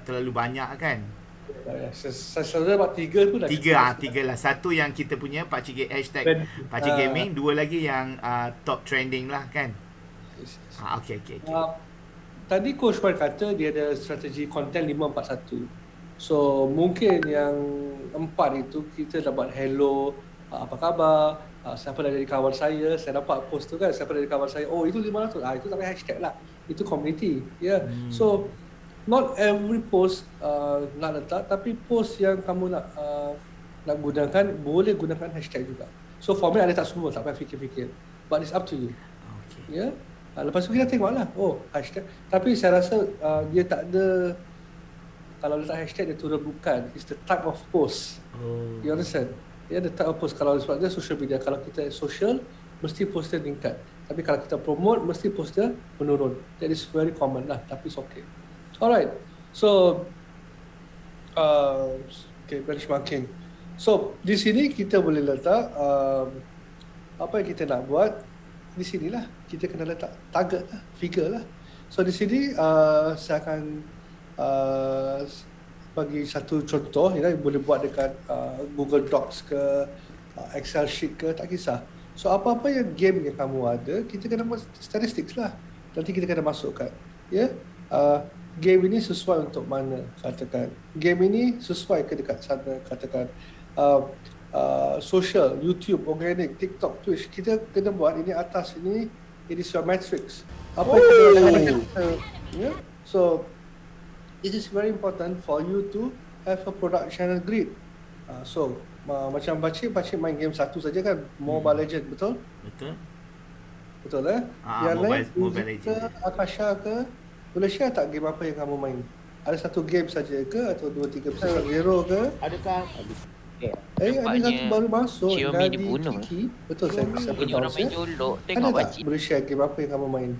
terlalu banyak kan. Saya selalu buat 3 tu dah. 3 lah. Satu yang kita punya Pakcik hashtag Pakcik Gaming, dua lagi yang top trending lah kan. Okey. Tadi coach Wan kata dia ada strategi konten 541. So mungkin yang 4 itu kita dapat hello, apa khabar, siapa dah jadi kawan saya dapat post tu kan, siapa dah jadi kawan saya, oh itu 500, itu tak payah hashtag lah, itu community ya. So not every post nak letak, tapi post yang kamu nak gunakan, boleh gunakan hashtag juga. So for me ada tak semua, tak payah fikir-fikir, but it's up to you. Ya. Lepas tu kita tengoklah, oh hashtag, tapi saya rasa dia tak ada. Kalau letak hashtag dia turun bukan, it's the type of post. You understand? The type of post. Kalau sebab dia social media, kalau kita social, mesti post dia meningkat. Tapi kalau kita promote, mesti post dia menurun. That is very common lah, tapi it's okay. Alright. So, benchmarking. So, di sini kita boleh letak apa yang kita nak buat. Di sinilah kita kena letak target lah, figure lah. So di sini saya akan bagi satu contoh, boleh buat dekat Google Docs ke, Excel sheet ke, tak kisah. So apa-apa yang game yang kamu ada, kita kena buat statistics lah. Nanti kita kena masukkan. Game ini sesuai untuk mana, katakan. Game ini sesuai ke dekat sana, katakan. Social, YouTube, organic, TikTok, Twitch, kita kena buat ini atas ini is your matrix. Apa yang kita so it is very important for you to have a product channel grid. So macam Pakcik main game satu saja kan, Mobile Legend, betul? Betul yang lain Mobile Legend ke, Akasha ke, boleh share tak game apa yang kamu main? Ada satu game saja ke, atau 2-3 Zero ke? Adakah Ada satu Nampaknya baru masuk, Xiaomi Nadi dibunuh. Kiki. Betul, saya Punya orang pronounce main ya. jolok. Ada Tengok tak pakcik. boleh share game apa yang kamu main?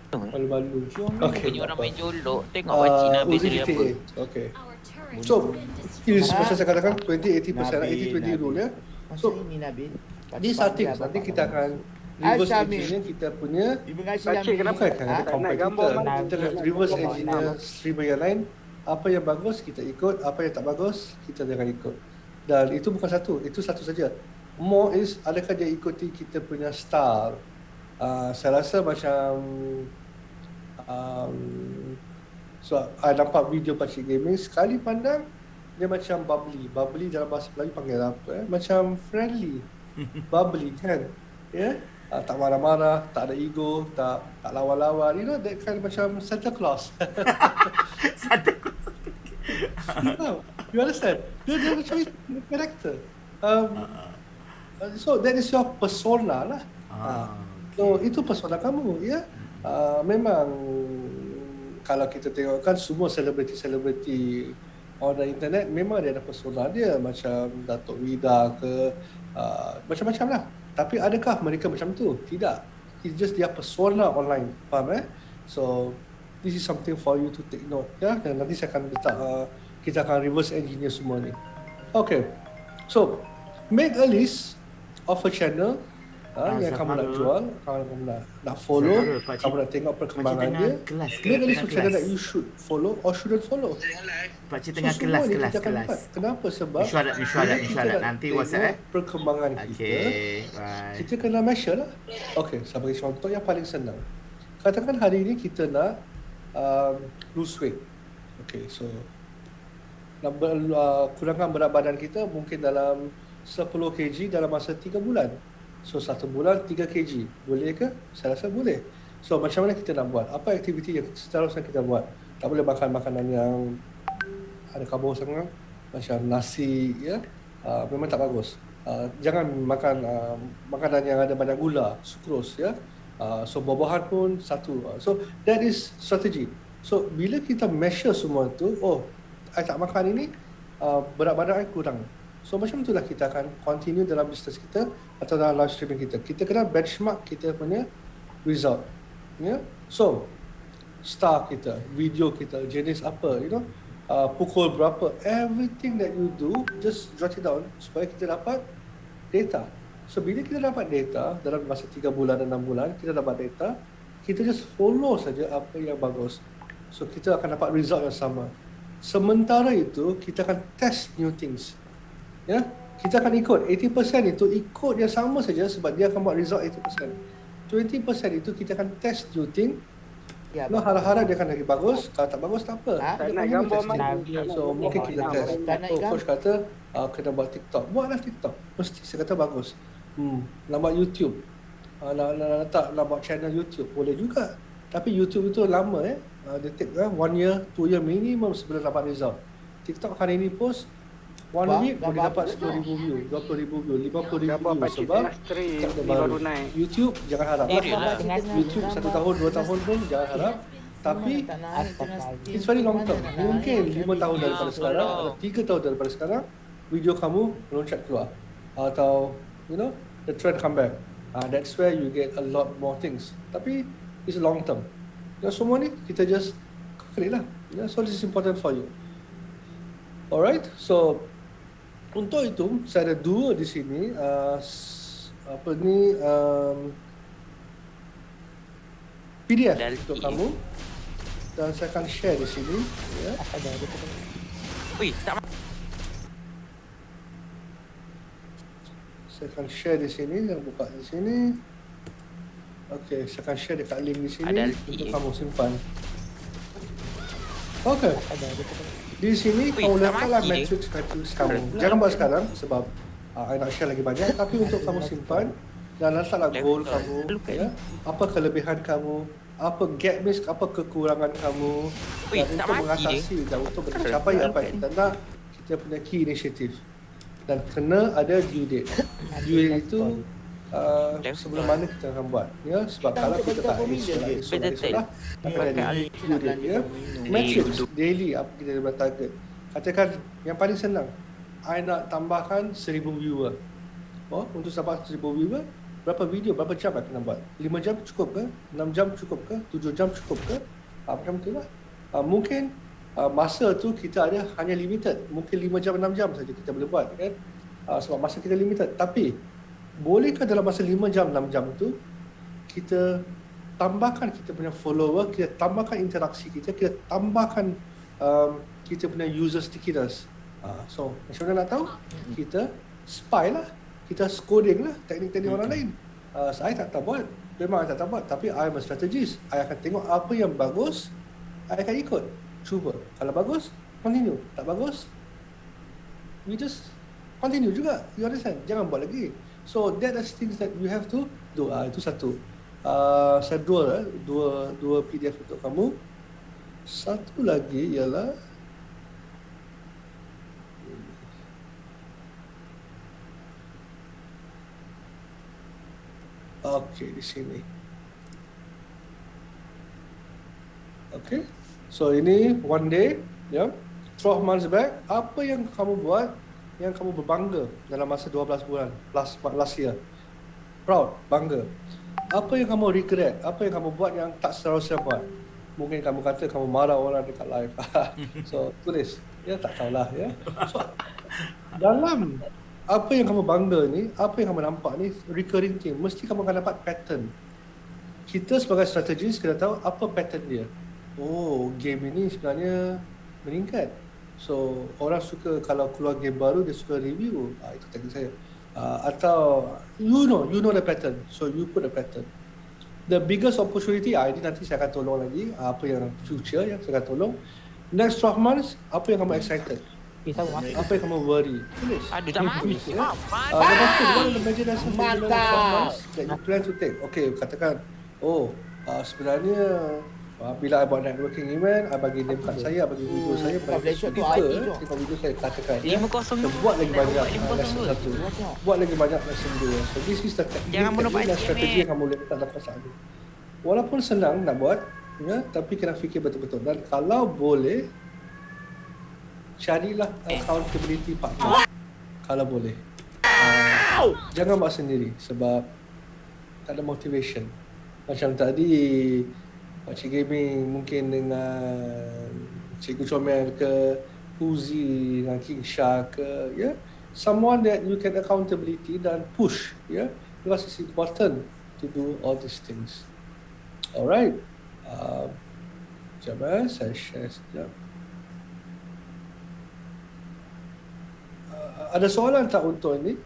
Malu-malu. Punya orang main jolok. Tengok pakcik nak habis Uzi dari apa. GTA. Okay. So, ini seperti saya katakan 20-80% 80-20 rule ya. So, Masa ini Nabil. di settings nanti kita akan reverse Syamil. engineer kita punya Terima kasih Pakcik, Nabil. kenapa? bukan ada kompetitor. Kita akan reverse engineer streamer yang lain. Apa yang bagus kita ikut, apa yang tak bagus kita jangan ikut. Dan itu bukan satu, itu satu saja. More is adakah dia ikuti kita punya style. Saya rasa macam so I nampak video Pakcik Gaming sekali pandang dia macam bubbly dalam bahasa Melayu panggil apa macam friendly, bubbly kan, ya, tak marah-marah, tak ada ego, tak lawan-lawan, you know, that kind macam Santa Claus. You understand? Dia macam character. So that is your persona lah. So itu persona kamu, ya. Memang kalau kita tengok kan semua selebriti on the internet memang dia ada persona dia macam Datuk Wida ke macam-macam lah. Tapi adakah mereka macam tu? Tidak. It's just dia persona online. Faham So this is something for you to take note ya. Dan nanti saya akan letak kita akan reverse engineer semua ni. Okay. So make a list of a channel yang kamu nak jual, kamu nak follow, kamu nak tengok perkembangan dia. Make a list of channel that you should follow or shouldn't follow. Pakcik tengah semua ni kelas. kita akan dapat. Kenapa? Sebab Mesyuarat. Nanti WhatsApp. Perkembangan kita. Bye. Kita kena measure lah. Okay, saya bagi contoh yang paling senang. Katakan hari ini kita nak lose weight. Okay, so nak kurangkan berat badan kita mungkin dalam 10 kg dalam masa 3 bulan. So 1 bulan 3 kg. Boleh ke? Saya rasa boleh. So macam mana kita nak buat? Apa aktiviti yang seterusnya kita buat? Tak boleh makan makanan yang ada karbo sangat, macam nasi ya. Memang tak bagus. Jangan makan makanan yang ada banyak gula, sukros ya. So buah-buahan pun satu. So that is strategy. So bila kita measure semua tu, oh, I tak makan ini, berat badan I kurang. So macam itulah kita akan continue dalam bisnes kita atau dalam live streaming kita. Kita kena benchmark kita punya result. Ya. So star kita, video kita, jenis apa, you know, pukul berapa, everything that you do, just jot it down supaya kita dapat data. So bila kita dapat data dalam masa 3 bulan dan 6 bulan, kita dapat data, kita just follow saja apa yang bagus. So kita akan dapat result yang sama. Sementara itu, kita akan test new things. Ya, kita akan ikut 80% itu ikut yang sama saja sebab dia akan buat result 80%. 20% itu kita akan test new thing. Ya, Harap-harap dia akan lagi bagus. Kalau tak bagus tak apa. Tak Dia nak akan gambar testing. mana. So mungkin kita test. Coach kata kena buat TikTok. Buatlah TikTok. Mesti saya kata bagus. Nak buat YouTube. Nak buat channel YouTube. Boleh juga. Tapi YouTube itu lama dia take 1 year, 2 year minimum sebelum dapat result. TikTok hari ini post 1 week boleh dapat 10,000 view, 20,000 view, 50,000 Gambar view pakcik sebab tengah stream tak ada ni baru. baru naik. YouTube jangan harap. Serius lah. YouTube 1 tahun, 2 tahun pun jangan harap. Tapi it's very long term. Mungkin 5 tahun daripada sekarang atau 3 tahun daripada sekarang video kamu meloncat keluar. Atau you know, the trend come back. That's where you get a lot more things. Tapi it's long term. Yang semua ni kita just klik lah. So this is important for you. Alright, so untuk itu saya ada 2 di sini. Apa ni? PDF untuk kamu. Dan saya akan share di sini. Ya. Ui, tak Saya akan share di sini. Saya buka di sini. Okey, saya akan share dekat link di sini Ada untuk LTE. kamu simpan. Okey. Di sini Ui, kamu tak letaklah mati matrix kamu. Jangan buat sekarang sebab I nak share lagi banyak. Tapi untuk kamu simpan dan letaklah goal kamu. Ya. Apa kelebihan kamu? Apa gap miss? Apa kekurangan kamu? Ui, Dan tak untuk mati mengatasi dan untuk mencapai apa yang kita nak, kita punya key initiative. Dan kena ada due date. Due date itu sebelum mana kita akan buat, ya, sebab kalau kita tak esok lah akan jadi due date, ya. Metrics daily apa kita boleh target. Katakan yang paling senang, I nak tambahkan 1000 viewer. Untuk dapat 1000 viewer, berapa video, berapa jam I kena buat? 5 jam cukup ke? 6 jam cukup ke? 7 jam cukup ke? Macam itulah. Mungkin masa tu kita ada hanya limited, mungkin 5 jam 6 jam saja kita boleh buat, kan? Sebab masa kita limited. Tapi bolehkah dalam masa 5 jam 6 jam tu kita tambahkan kita punya follower, kita tambahkan interaksi kita tambahkan kita punya user stickiness. So macam mana nak tahu? Kita spy lah, kita coding lah teknik-teknik orang lain. Saya tak tahu buat, memang saya tak tahu buat, tapi I am a strategist. I akan tengok apa yang bagus, I akan ikut, cuba. Kalau bagus, continue. Tak bagus, we just continue juga. You understand? Jangan buat lagi. So that is things that you have to do. Itu satu. Saya dua PDF untuk kamu. Satu lagi ialah okey, di sini. Okey. So ini one day, ya. 12 months back, apa yang kamu buat yang kamu berbangga dalam masa 12 bulan last year? Proud, bangga. Apa yang kamu regret? Apa yang kamu buat yang tak seharusnya buat? Mungkin kamu kata kamu marah orang dekat live. So, tulis. Ya, tak tahulah, ya. So, dalam apa yang kamu bangga ni, apa yang kamu nampak ni, recurring thing, mesti kamu akan dapat pattern. Kita sebagai strategis, kita tahu apa pattern dia. Oh, game ini sebenarnya meningkat. So, orang suka kalau keluar game baru, dia suka review. Itu teknik saya. Atau, you know the pattern. So, you put the pattern. The biggest opportunity, ini nanti saya akan tolong lagi, apa yang future yang saya akan tolong. Next 12 months, apa yang kamu excited? Apa yang kamu worry? Tulis. Aduh, tak manis. Lepas tu, what are the major lessons that you plan to take? Okay, katakan, sebenarnya bila I buat networking event, I bagi name card saya, I bagi video saya, bagi speaker, tengok video saya, katakan. 502. Buat lagi banyak lesson satu. Buat lagi banyak lesson dua. So this is the technique dan strategi yang kamu boleh letak dalam saat ini. Walaupun senang nak buat, ya, tapi kena fikir betul-betul. Dan kalau boleh, carilah accountability partner. Kalau boleh. Jangan buat sendiri sebab tak ada motivation. Macam tadi, Pakcik Gaming mungkin dengan Cikgu Comel ke, Uzi dengan King Shah ke, ya, someone that you can accountability dan push, ya, because it's important to do all these things. Alright, sekejap, saya share sekejap. Ada soalan tak untuk ini?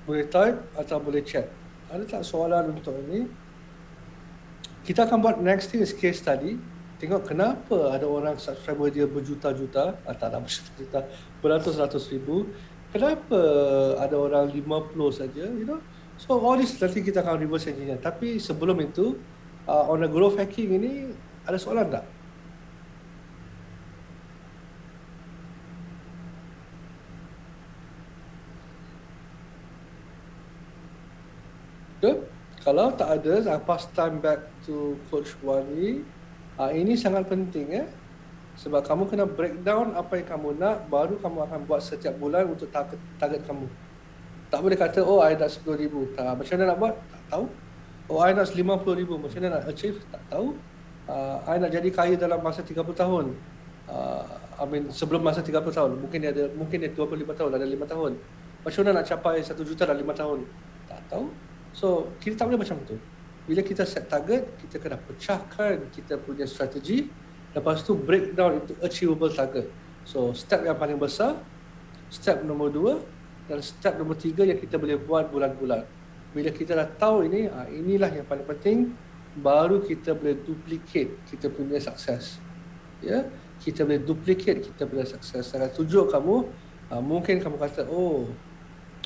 Boleh type atau boleh chat. Ada tak soalan untuk ini? Kita akan buat next thing is case study. Tengok kenapa ada orang subscriber dia berjuta-juta, tak berjuta-juta, beratus-ratus ribu. Kenapa ada orang 50 saja, you know? So all this nanti kita akan reverse engineer. Tapi sebelum itu, on the growth hacking ini, ada soalan tak? Good. Kalau tak ada, saya pass time back to Coach Wani. Ini sangat penting, ya. Sebab kamu kena breakdown apa yang kamu nak, baru kamu akan buat setiap bulan untuk target kamu. Tak boleh kata, I nak 10,000. Macam mana nak buat? Tak tahu. I nak 50,000. Macam mana nak achieve? Tak tahu. I nak jadi kaya dalam masa 30 tahun. Sebelum masa 30 tahun. Mungkin dia 25 tahun, ada 5 tahun. Macam mana nak capai 1 juta dalam 5 tahun? Tak tahu. So, kita tak boleh macam tu. Bila kita set target, kita kena pecahkan kita punya strategi. Lepas tu, breakdown into achievable target. So, step yang paling besar, step nombor 2, dan step nombor 3 yang kita boleh buat bulan-bulan. Bila kita dah tahu ini, inilah yang paling penting, baru kita boleh duplicate kita punya sukses. Ya, kita boleh duplicate kita punya sukses. Saya tunjuk kamu, mungkin kamu kata,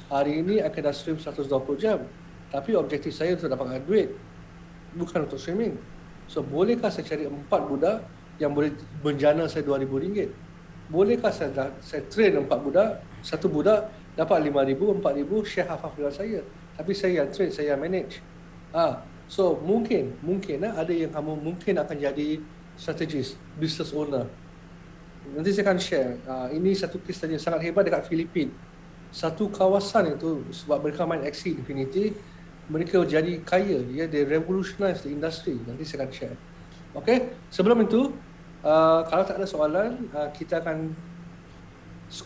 hari ini akan dah stream 120 jam. Tapi objektif saya untuk dapatkan duit, bukan untuk streaming. So, bolehkah saya cari 4 budak yang boleh menjana saya RM2,000? bolehkah saya train 4 budak, satu budak dapat 5,000, 4,000, share half dengan saya. Tapi saya yang train, saya yang manage. So mungkin ada yang kamu mungkin akan jadi strategist, business owner. Nanti saya akan share. Ini satu kes tadi yang sangat hebat dekat Filipina. Satu kawasan itu sebab mereka main Axie Infinity, mereka jadi kaya. They revolutionize the industry. Nanti saya akan share. Okay, sebelum itu, kalau tak ada soalan, kita akan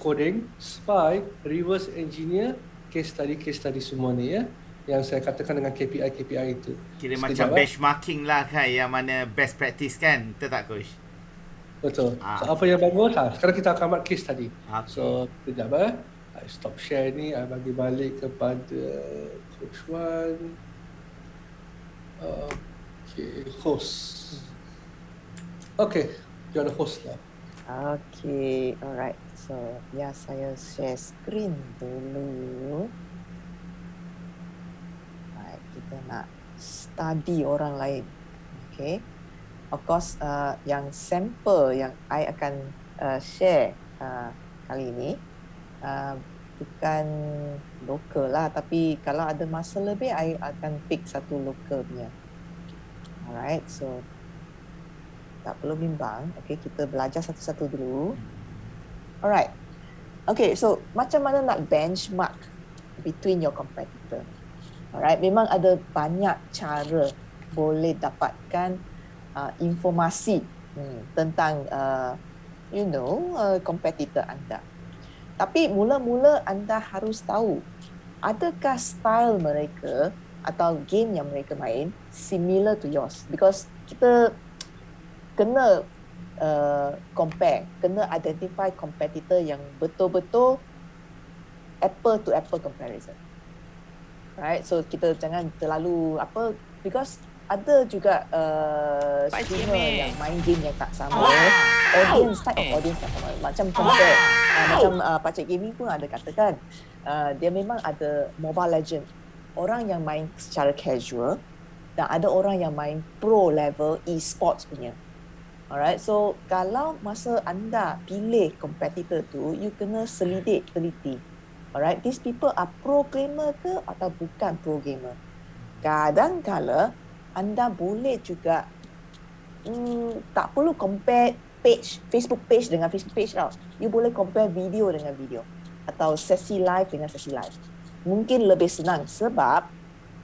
coding, spy, reverse engineer, case study semua ni ya, yang saya katakan dengan KPI itu. Kira macam benchmarking lah kan, yang mana best practice kan, betul tak coach? Betul. So, apa yang bagus? Sekarang kita akan buat case study. Okay. So kejap I stop share ni, I bagi balik kepada Coach Wan. Okay, host. Okay, you are the host lah. Okay, alright. So, ya saya share screen dulu. Alright, kita nak study orang lain. Okay. Of course, yang sampel yang I akan share kali ini bukan lokal lah, tapi kalau ada masa lebih, I akan pick satu lokal punya. Alright, so tak perlu bimbang. Okay, kita belajar satu-satu dulu. Alright. Okay, so macam mana nak benchmark between your competitor? Alright, memang ada banyak cara boleh dapatkan informasi tentang competitor anda. Tapi mula-mula anda harus tahu, adakah style mereka atau game yang mereka main similar to yours? Because kita kena compare, kena identify competitor yang betul-betul apple to apple comparison. Right, so kita jangan terlalu because ada juga streamer yang main game yang tak sama, audience type of audience tak sama. Macam compare, macam Pakcik Gaming pun ada katakan, dia memang ada Mobile Legend, orang yang main secara casual, dan ada orang yang main pro level e-sports punya. Alright, so kalau masa anda pilih competitor tu, you kena selidik, teliti. Alright, these people are pro gamer ke atau bukan pro gamer? Kadang-kala anda boleh juga tak perlu compare page, Facebook page dengan Facebook page tau. You boleh compare video dengan video atau sesi live dengan sesi live. Mungkin lebih senang sebab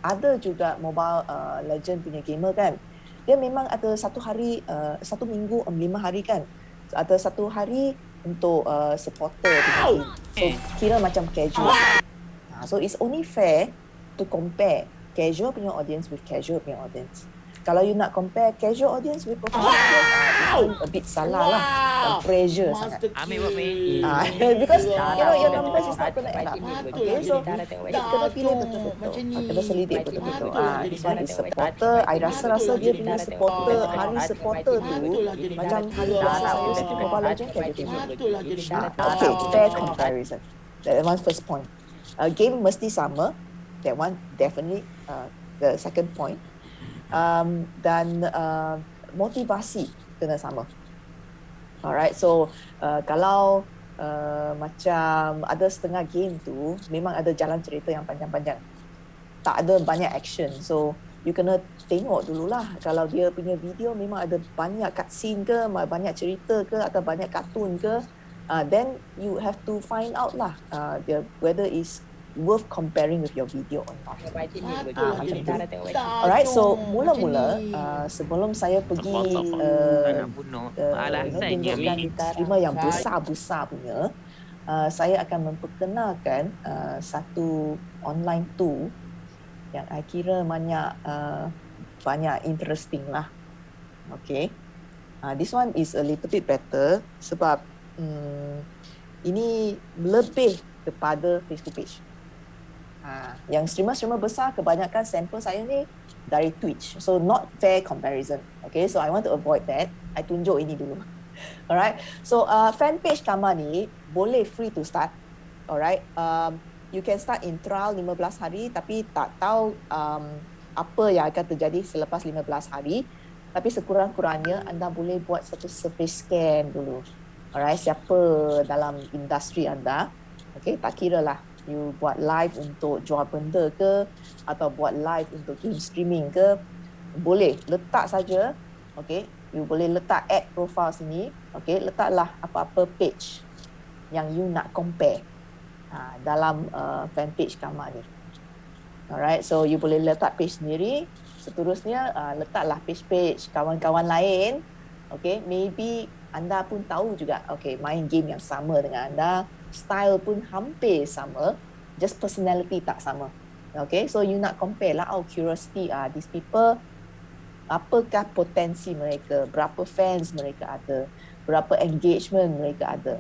ada juga Mobile Legend punya gamer kan. Dia memang ada satu hari, 1 minggu, 5 hari kan. Ada satu hari untuk supporter punya game. So kira macam casual. So it's only fair to compare casual punya audience with casual punya audience. Kalau you nak compare casual audience with professional audience, it's a bit salah lah. Pressure sangat. Ambil buat main. Because your numbers is not gonna add up. Okay, so kena pilih betul-betul. Kena selidik betul-betul. This one is supporter. I rasa dia punya supporter, hari supporter tu macam hari biasa saya mesti Mobile Legends kayak gitu. Okay, fair comparison. That one first point. Game mesti sama. That one definitely the second point. Dan motivasi kena sama. Alright, so kalau macam ada setengah game tu memang ada jalan cerita yang panjang-panjang, tak ada banyak action, so you kena tengok dululah. Kalau dia punya video memang ada banyak cutscene ke, banyak cerita ke, atau banyak kartun ke, then you have to find out lah whether is worth comparing with your video or not. Macam tu. Alright, so mula-mula sebelum saya pergi tunjukkan streamer yang besar-besar punya, saya akan memperkenalkan satu online tool yang I kira banyak interesting lah. Okay, this one is a little bit better sebab ini lebih kepada Facebook page. Yang streamer-streamer besar kebanyakan sampel saya ni dari Twitch, so not fair comparison. Okay, so I want to avoid that. I tunjuk ini dulu. Alright, so fan page Kama ni boleh free to start. Alright, you can start in trial 15 hari, tapi tak tahu apa yang akan terjadi selepas 15 hari. Tapi sekurang-kurangnya anda boleh buat satu survey scan dulu. Alright, siapa dalam industri anda. Okay, tak kira lah you buat live untuk jual benda ke atau buat live untuk game streaming ke, boleh letak saja. Okay, you boleh letak add profile sini. Okay, letaklah apa-apa page yang you nak compare dalam fanpage Kama ni. Alright, so you boleh letak page sendiri. Seterusnya letaklah page-page kawan-kawan lain. Okay, maybe anda pun tahu juga, okay, main game yang sama dengan anda, style pun hampir sama, just personality tak sama. Okay, so you nak compare lah, curiosity, these people, apakah potensi mereka, berapa fans mereka ada, berapa engagement mereka ada.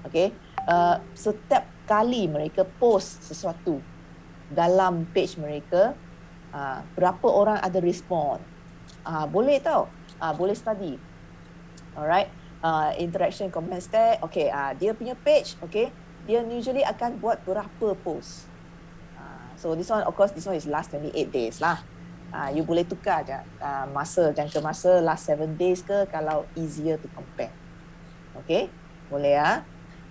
Okay, setiap kali mereka post sesuatu dalam page mereka, berapa orang ada respon, boleh tau, boleh study. Alright, interaction, comments tag. Okay, dia punya page, okay, dia usually akan buat berapa post. So this one, of course, this one is last 28 days lah. You boleh tukar je jangka masa last 7 days ke kalau easier to compare. Okay, boleh ya.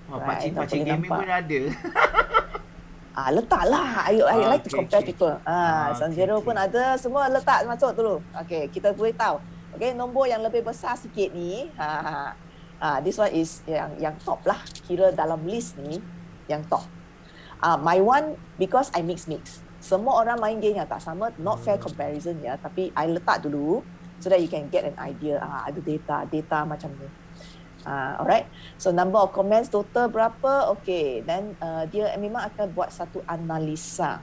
Pakcik gaming pun ada. Letaklah. I like to compare okay. people. Sanjero okay. pun ada, semua letak masuk dulu. Okay, kita boleh tahu. Okay, nombor yang lebih besar sikit ni, this one is yang top lah. Kira dalam list ni, yang top. My one, because I mix. Semua orang main game yang tak sama, not fair comparison ya. Tapi I letak dulu, so that you can get an idea. Ada data macam ni. Alright, so number of comments total berapa? Okay, then dia memang akan buat satu analisa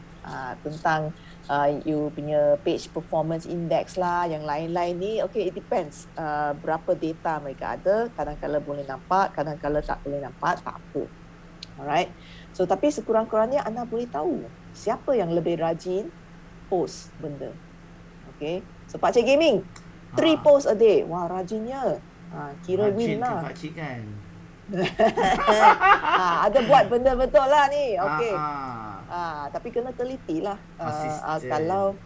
tentang you punya page performance index lah, yang lain-lain ni. Okay, it depends berapa data mereka ada. Kadang-kadang boleh nampak, kadang-kadang tak boleh nampak, tak apa. Alright, so tapi sekurang-kurangnya anda boleh tahu siapa yang lebih rajin post benda. Okay, so Pakcik Gaming 3 post a day, wah rajinnya. Kira win lah. Pakcik kan. Ada buat benda betul lah ni. Okay. Tapi kena teliti lah. Kalau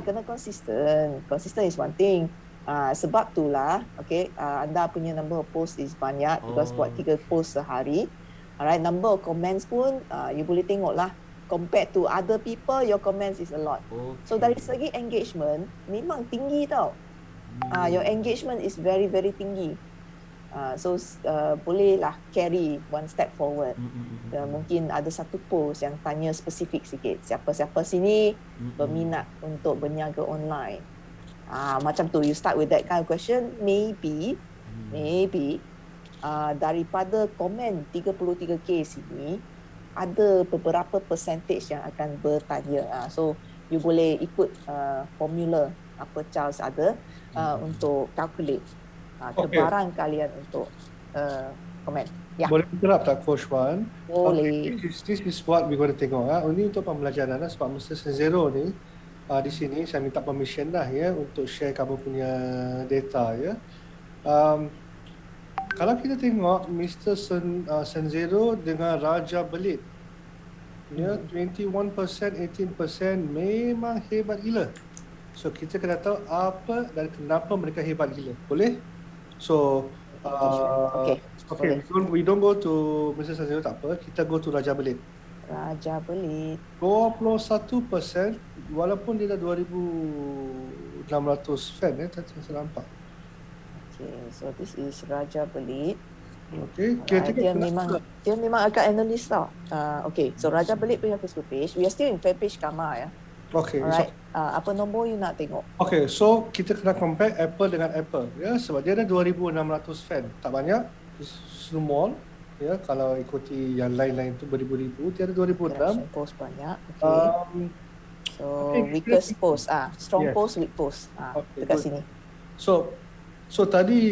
kena konsisten. Konsisten is one thing. Sebab tu lah, okay, anda punya number of post is banyak because buat 3 post sehari. Alright, number of comments pun you boleh tengok lah. Compared to other people, your comments is a lot. Okay. So dari segi engagement memang tinggi tau. Your engagement is very very tinggi. So bolehlah carry one step forward. Mungkin ada satu post yang tanya spesifik sikit, siapa-siapa sini berminat untuk berniaga online. Macam tu, you start with that kind of question. Maybe daripada komen 33k sini ada beberapa percentage yang akan bertanya. So you boleh ikut formula apa Charles ada untuk calculate kebaran kalian untuk komen. Ya. Boleh interrupt tak Coach Wan? Boleh. This is what we going to tengok. Ini untuk pembelajaran sebab Mr. Zero ni di sini saya minta permission dah ya untuk share kamu punya data ya. Kalau kita tengok Mr. Senzero dengan Raja Belit, ya, 21%, 18% memang hebat gila. So kita kena tahu apa dan kenapa mereka hebat gila. Boleh? So okay. We don't go to Mr. Senzero, tak apa. Kita go to Raja Belit. Raja Belit 21%, walaupun dia dah 2,600 fan ya, tak saya nampak. Okay, so this is Raja Belit. Okay, dia memang agak analis tau. Okay, so Raja Belit punya Facebook page, we are still in fanpage Kama ya. Okay. Alright, apa nombor you nak tengok? Okay, so kita kena compare Apple dengan Apple ya, sebab dia ada 2,600 fan, tak banyak, small ya. Kalau ikuti yang lain-lain tu beribu-ribu, dia ada 2,600. Post banyak. Okay. So weakest post, strong post, weak post. Dekat sini. So tadi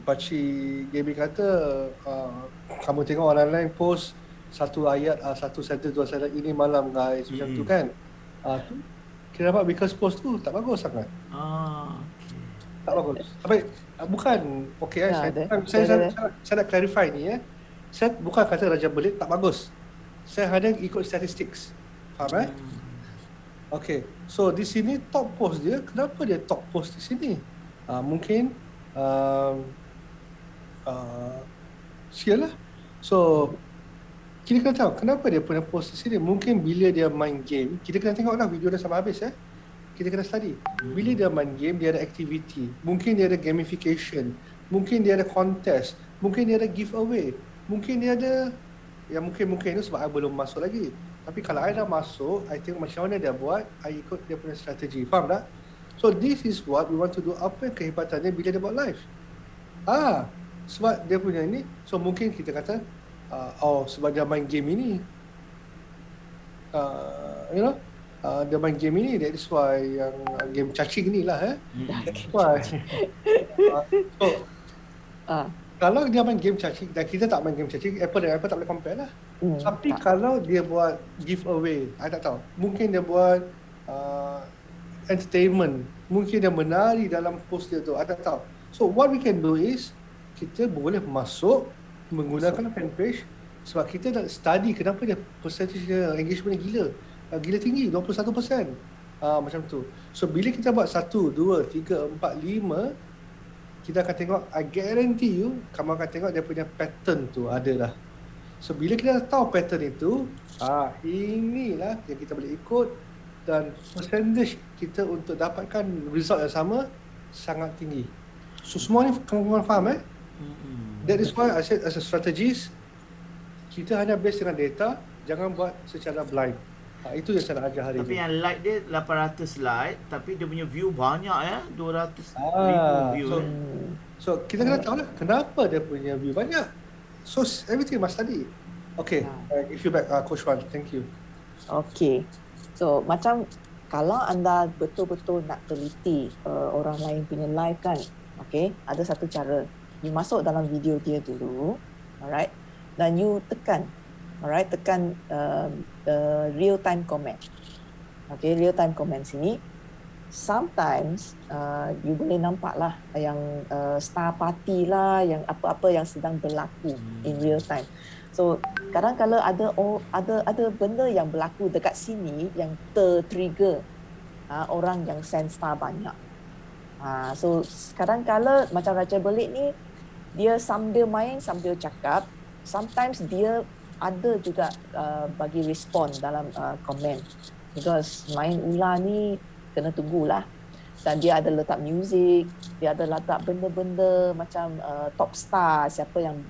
Pakcik Gaby kata kamu tengok orang lain post satu ayat, satu sentence, dua sentence, ini malam guys, macam tu kan. Kira dapat weakest post tu tak bagus sangat. Okay. Tak bagus. Tapi bukan saya nak clarify ni ya. Saya bukan kata Raja Belit tak bagus. Saya hanya ikut statistics. Faham Okay. So di sini top post dia, kenapa dia top post di sini? Mungkin sial lah. So kita kena tahu kenapa dia punya posisi dia. Mungkin bila dia main game, kita kena tengok lah video dia sampai habis kita kena study. Bila dia main game, dia ada activity, mungkin dia ada gamification, mungkin dia ada contest, mungkin dia ada giveaway, mungkin dia ada mungkin itu sebab I belum masuk lagi. Tapi kalau I dah masuk, I tengok macam mana dia buat, I ikut dia punya strategi. Faham tak? So this is what we want to do. Apa yang kehebatannya bila dia buat live? Sebab dia punya ini, so mungkin kita kata sebab dia main game ini, dia main game ini, that is why yang game cacing ni lah that's why. Kalau dia main game cacing dan kita tak main game cacing, Apple dan Apple tak boleh compare lah. Tapi kalau dia buat giveaway, I tak tahu, mungkin dia buat entertainment, mungkin dia menari dalam post dia tu, I tak tahu. So what we can do is, kita boleh masuk menggunakan fanpage, sebab kita nak study kenapa dia percentage dia engagement gila tinggi, 21%. Macam tu. So bila kita buat 1, 2, 3, 4, 5, kita akan tengok, I guarantee you, kamu akan tengok dia punya pattern tu ada lah. So bila kita tahu pattern itu, inilah yang kita boleh ikut, dan percentage kita untuk dapatkan result yang sama sangat tinggi. So semua ni kamu faham That is why I said as a strategist, kita hanya based dengan data, jangan buat secara blind. Itu yang saya nak ajar hari Tapi ini. yang like dia 800 like, tapi dia punya view banyak 200,000 view. So kita kena tahu lah kenapa dia punya view banyak. So everything must study. Okay, give you back Coach Wan. Thank you. Okay. So macam kalau anda betul-betul nak teliti orang lain punya live kan, okay, ada satu cara. You masuk dalam video dia dulu, alright, dan you tekan real time comment. Okay, real time comment sini. Sometimes you boleh nampak lah yang star party lah, yang apa-apa yang sedang berlaku in real time. So kadang-kala ada benda yang berlaku dekat sini yang tertrigger orang yang send star banyak. So kadang-kala macam Raja Belik ni, dia sambil main sambil cakap, sometimes dia ada juga bagi respon dalam komen, because main ular ni kena tunggulah, dan dia ada letak music, dia ada letak benda-benda macam top star, siapa yang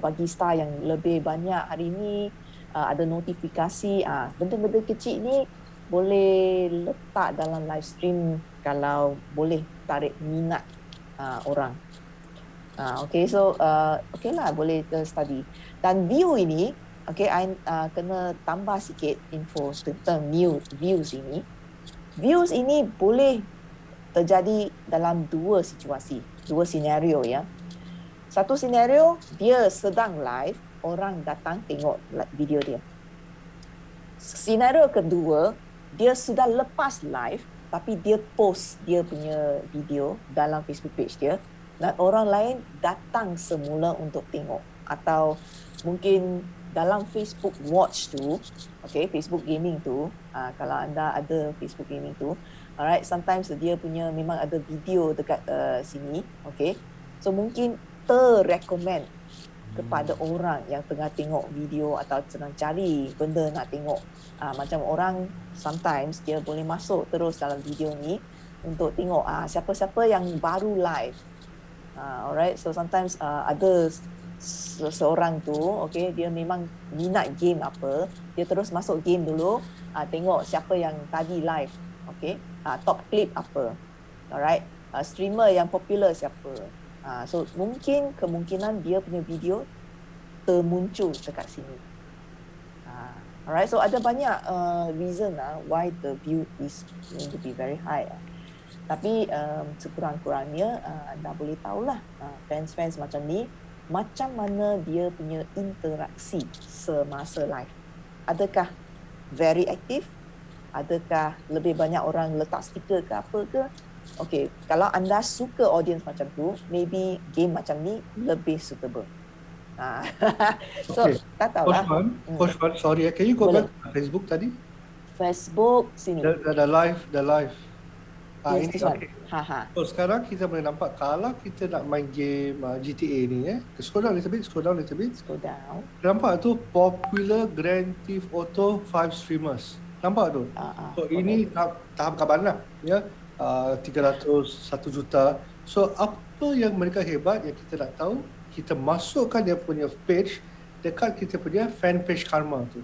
bagi star yang lebih banyak hari ni, ada notifikasi, benda-benda kecil ni boleh letak dalam live stream kalau boleh tarik minat orang. Okay, so okay lah, boleh study. Dan view ini, okay, I kena tambah sikit info tentang views ini. Views ini boleh terjadi dalam dua situasi, dua senario ya. Satu senario, dia sedang live, orang datang tengok video dia. Senario kedua, dia sudah lepas live, tapi dia post dia punya video dalam Facebook page dia, dan orang lain datang semula untuk tengok. Atau mungkin dalam Facebook Watch tu, okay, Facebook Gaming tu, kalau anda ada Facebook Gaming tu, alright, sometimes dia punya memang ada video dekat sini, okay. So mungkin terrecommend kepada orang yang tengah tengok video atau sedang cari benda nak tengok. Macam orang sometimes dia boleh masuk terus dalam video ni untuk tengok siapa-siapa yang baru live. Alright, so sometimes ada seseorang tu, okay, dia memang minat game apa, dia terus masuk game dulu, tengok siapa yang tadi live, okay, top clip apa, alright, streamer yang popular siapa. So mungkin kemungkinan dia punya video termuncul dekat sini. Alright, so ada banyak reason why the view is going to be very high. Tapi sekurang-kurangnya anda boleh tahulah fans-fans macam ni, macam mana dia punya interaksi semasa live. Adakah very aktif? Adakah lebih banyak orang letak stiker ke apa ke? Okay, kalau anda suka audience macam tu, maybe game macam ni lebih suitable. So, okay. Tak tahulah. Coach Wan, sorry, can you go back to Facebook tadi? Facebook sini. The live. Yes, Ini, this one. okay. So sekarang kita boleh nampak kalau kita nak main game GTA ni scroll down little bit. Scroll down. Nampak tu popular Grand Theft Auto 5 streamers. Nampak tu? So ini tahap kaban lah ya. 300, 1 juta. So apa yang mereka hebat yang kita nak tahu, kita masukkan dia punya page dekat kita punya fan page Karma tu.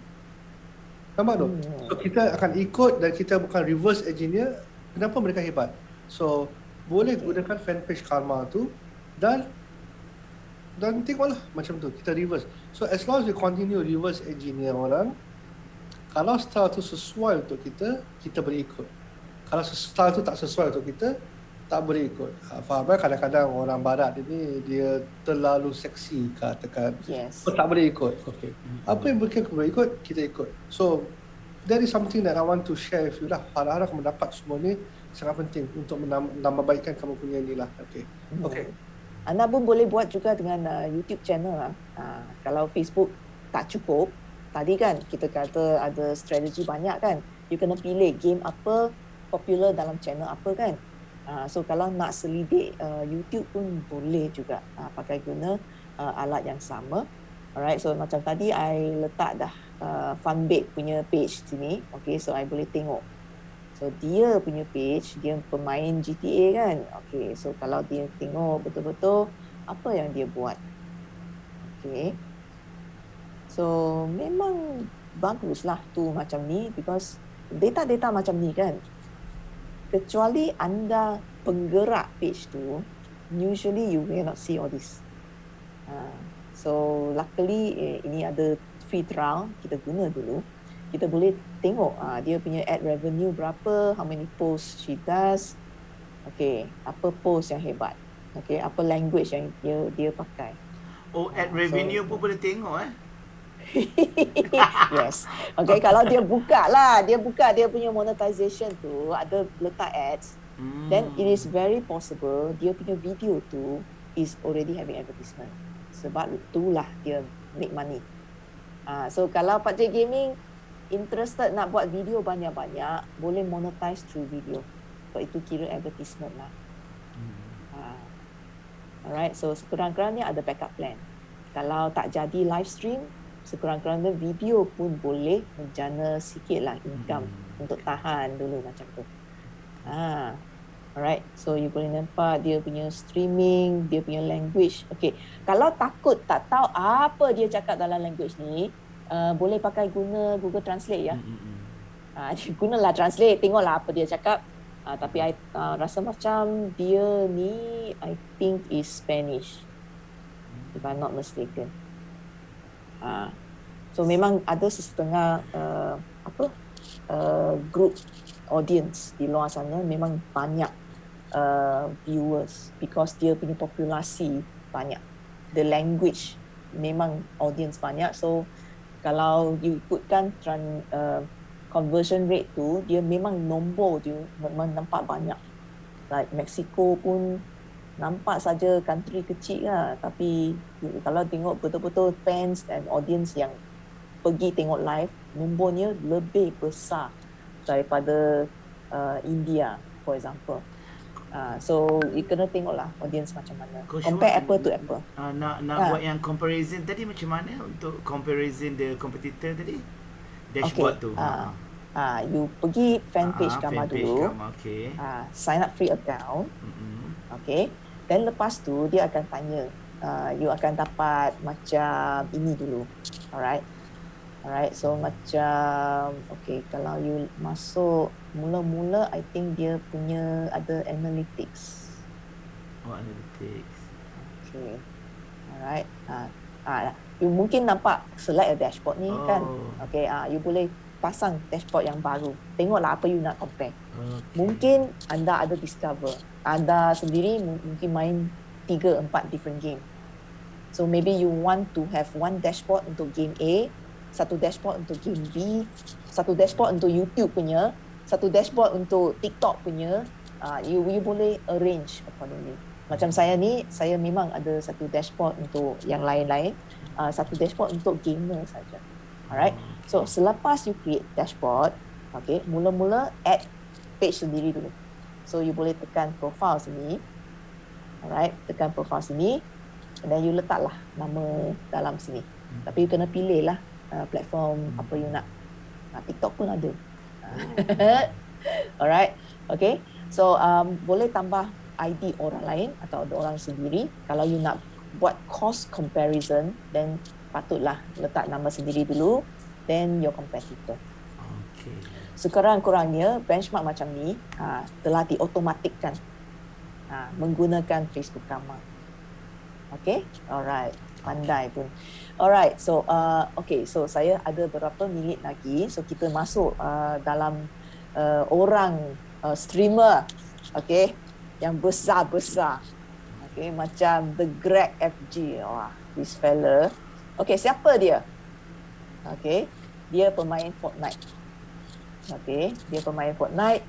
Nampak tu? So kita akan ikut dan kita bukan reverse engineer kenapa mereka hebat. So boleh gunakan fanpage Karma tu dan tengoklah macam tu kita reverse. So as long as we continue reverse engineer orang, kalau style tu sesuai untuk kita boleh ikut. Kalau style tu tak sesuai untuk kita, tak boleh ikut. Faham kan? Kadang-kadang orang barat ni dia terlalu seksi katakan. Yes. So tak boleh ikut. Okay. Apa yang boleh ikut, kita ikut. So that is something that I want to share with you lah. Harap-harap kamu dapat semua ni sangat penting untuk menambah baikkan kamu punya ni lah. Okay. Anda pun boleh buat juga dengan YouTube channel lah. Kalau Facebook tak cukup, tadi kan kita kata ada strategi banyak kan. You kena pilih game apa popular dalam channel apa kan. So kalau nak selidik YouTube pun boleh juga pakai guna alat yang sama. Alright, so macam tadi I letak dah Funbait punya page sini. Okay, so I boleh tengok. So dia punya page, dia pemain GTA kan. Okay, so kalau dia tengok betul-betul apa yang dia buat. Okay. So memang baguslah tu macam ni because data-data macam ni kan. Kecuali anda penggerak page tu, usually you will not see all this. So luckily ini ada free trial, kita guna dulu. Kita boleh tengok dia punya ad revenue berapa, how many posts she does. Okay, apa post yang hebat. Okay, apa language yang dia pakai. Oh, ad revenue pun boleh tengok Yes. Okay, kalau dia buka dia punya monetization tu, ada letak ads, then it is very possible dia punya video tu is already having advertisement. Sebab itulah dia make money. So kalau Pak J Gaming interested nak buat video banyak-banyak, boleh monetize through video. So itu kira advertisement lah. Alright, so sekurang-kurangnya ada backup plan. Kalau tak jadi live stream, sekurang-kurangnya video pun boleh menjana sikit lah income untuk tahan dulu macam tu. Alright, so you boleh nampak dia punya streaming, dia punya language. Okay, kalau takut tak tahu apa dia cakap dalam language ni, boleh pakai guna Google Translate ya. Gunalah Translate, tengoklah apa dia cakap. Tapi I rasa macam dia ni I think is Spanish, if I'm not mistaken. So memang ada setengah group audience di luar sana memang banyak viewers because dia punya populasi banyak. The language memang audience banyak. So kalau you ikutkan conversion rate tu, dia memang nombor dia memang nampak banyak. Like Mexico pun nampak saja country kecil lah, tapi kalau tengok betul-betul fans dan audience yang pergi tengok live, nombornya lebih besar daripada India, for example. So you kena tengoklah audience macam mana. Compare apple to apple. Nak buat yang comparison tadi macam mana untuk comparison the competitor tadi? Dashboard tu. You pergi fanpage Karma dulu. Okay. Sign up free account. Okay. Dan lepas tu dia akan tanya, you akan dapat macam ini dulu. Alright. So macam okay, kalau you masuk mula-mula, I think dia punya ada analytics. Analytics. Okay. Alright. You mungkin nampak select a dashboard ni kan. Okay. You boleh pasang dashboard yang baru. Tengoklah apa you nak compare. Mungkin anda ada discover. Anda sendiri mungkin main 3-4 different game. So maybe you want to have one dashboard untuk game A, satu dashboard untuk game B, satu dashboard untuk YouTube punya, satu dashboard untuk TikTok punya. You boleh arrange accordingly. Macam saya ni, saya memang ada satu dashboard untuk yang lain-lain, satu dashboard untuk gamer saja. Alright. So selepas you create dashboard, okay, mula-mula add page sendiri dulu. So you boleh tekan profile sini. Alright, tekan profile sini. And then you letaklah nama dalam sini. Tapi you kena pilih lah platform apa you nak. TikTok pun ada. Alright, okay. So boleh tambah ID orang lain atau ada orang sendiri. Kalau you nak buat cost comparison, then patutlah letak nama sendiri dulu, then your competitor. Okay. Sekurang-kurangnya benchmark macam ni telah diotomatikkan menggunakan Facebook Karma. Okay, alright, pandai pun. Alright, so okay, so saya ada berapa minit lagi, so kita masuk dalam orang streamer, okay, yang besar-besar, okay, macam The Greg FG. Wah, this fella. Okay, siapa dia? Okay, dia pemain Fortnite. Okay, dia pemain Fortnite.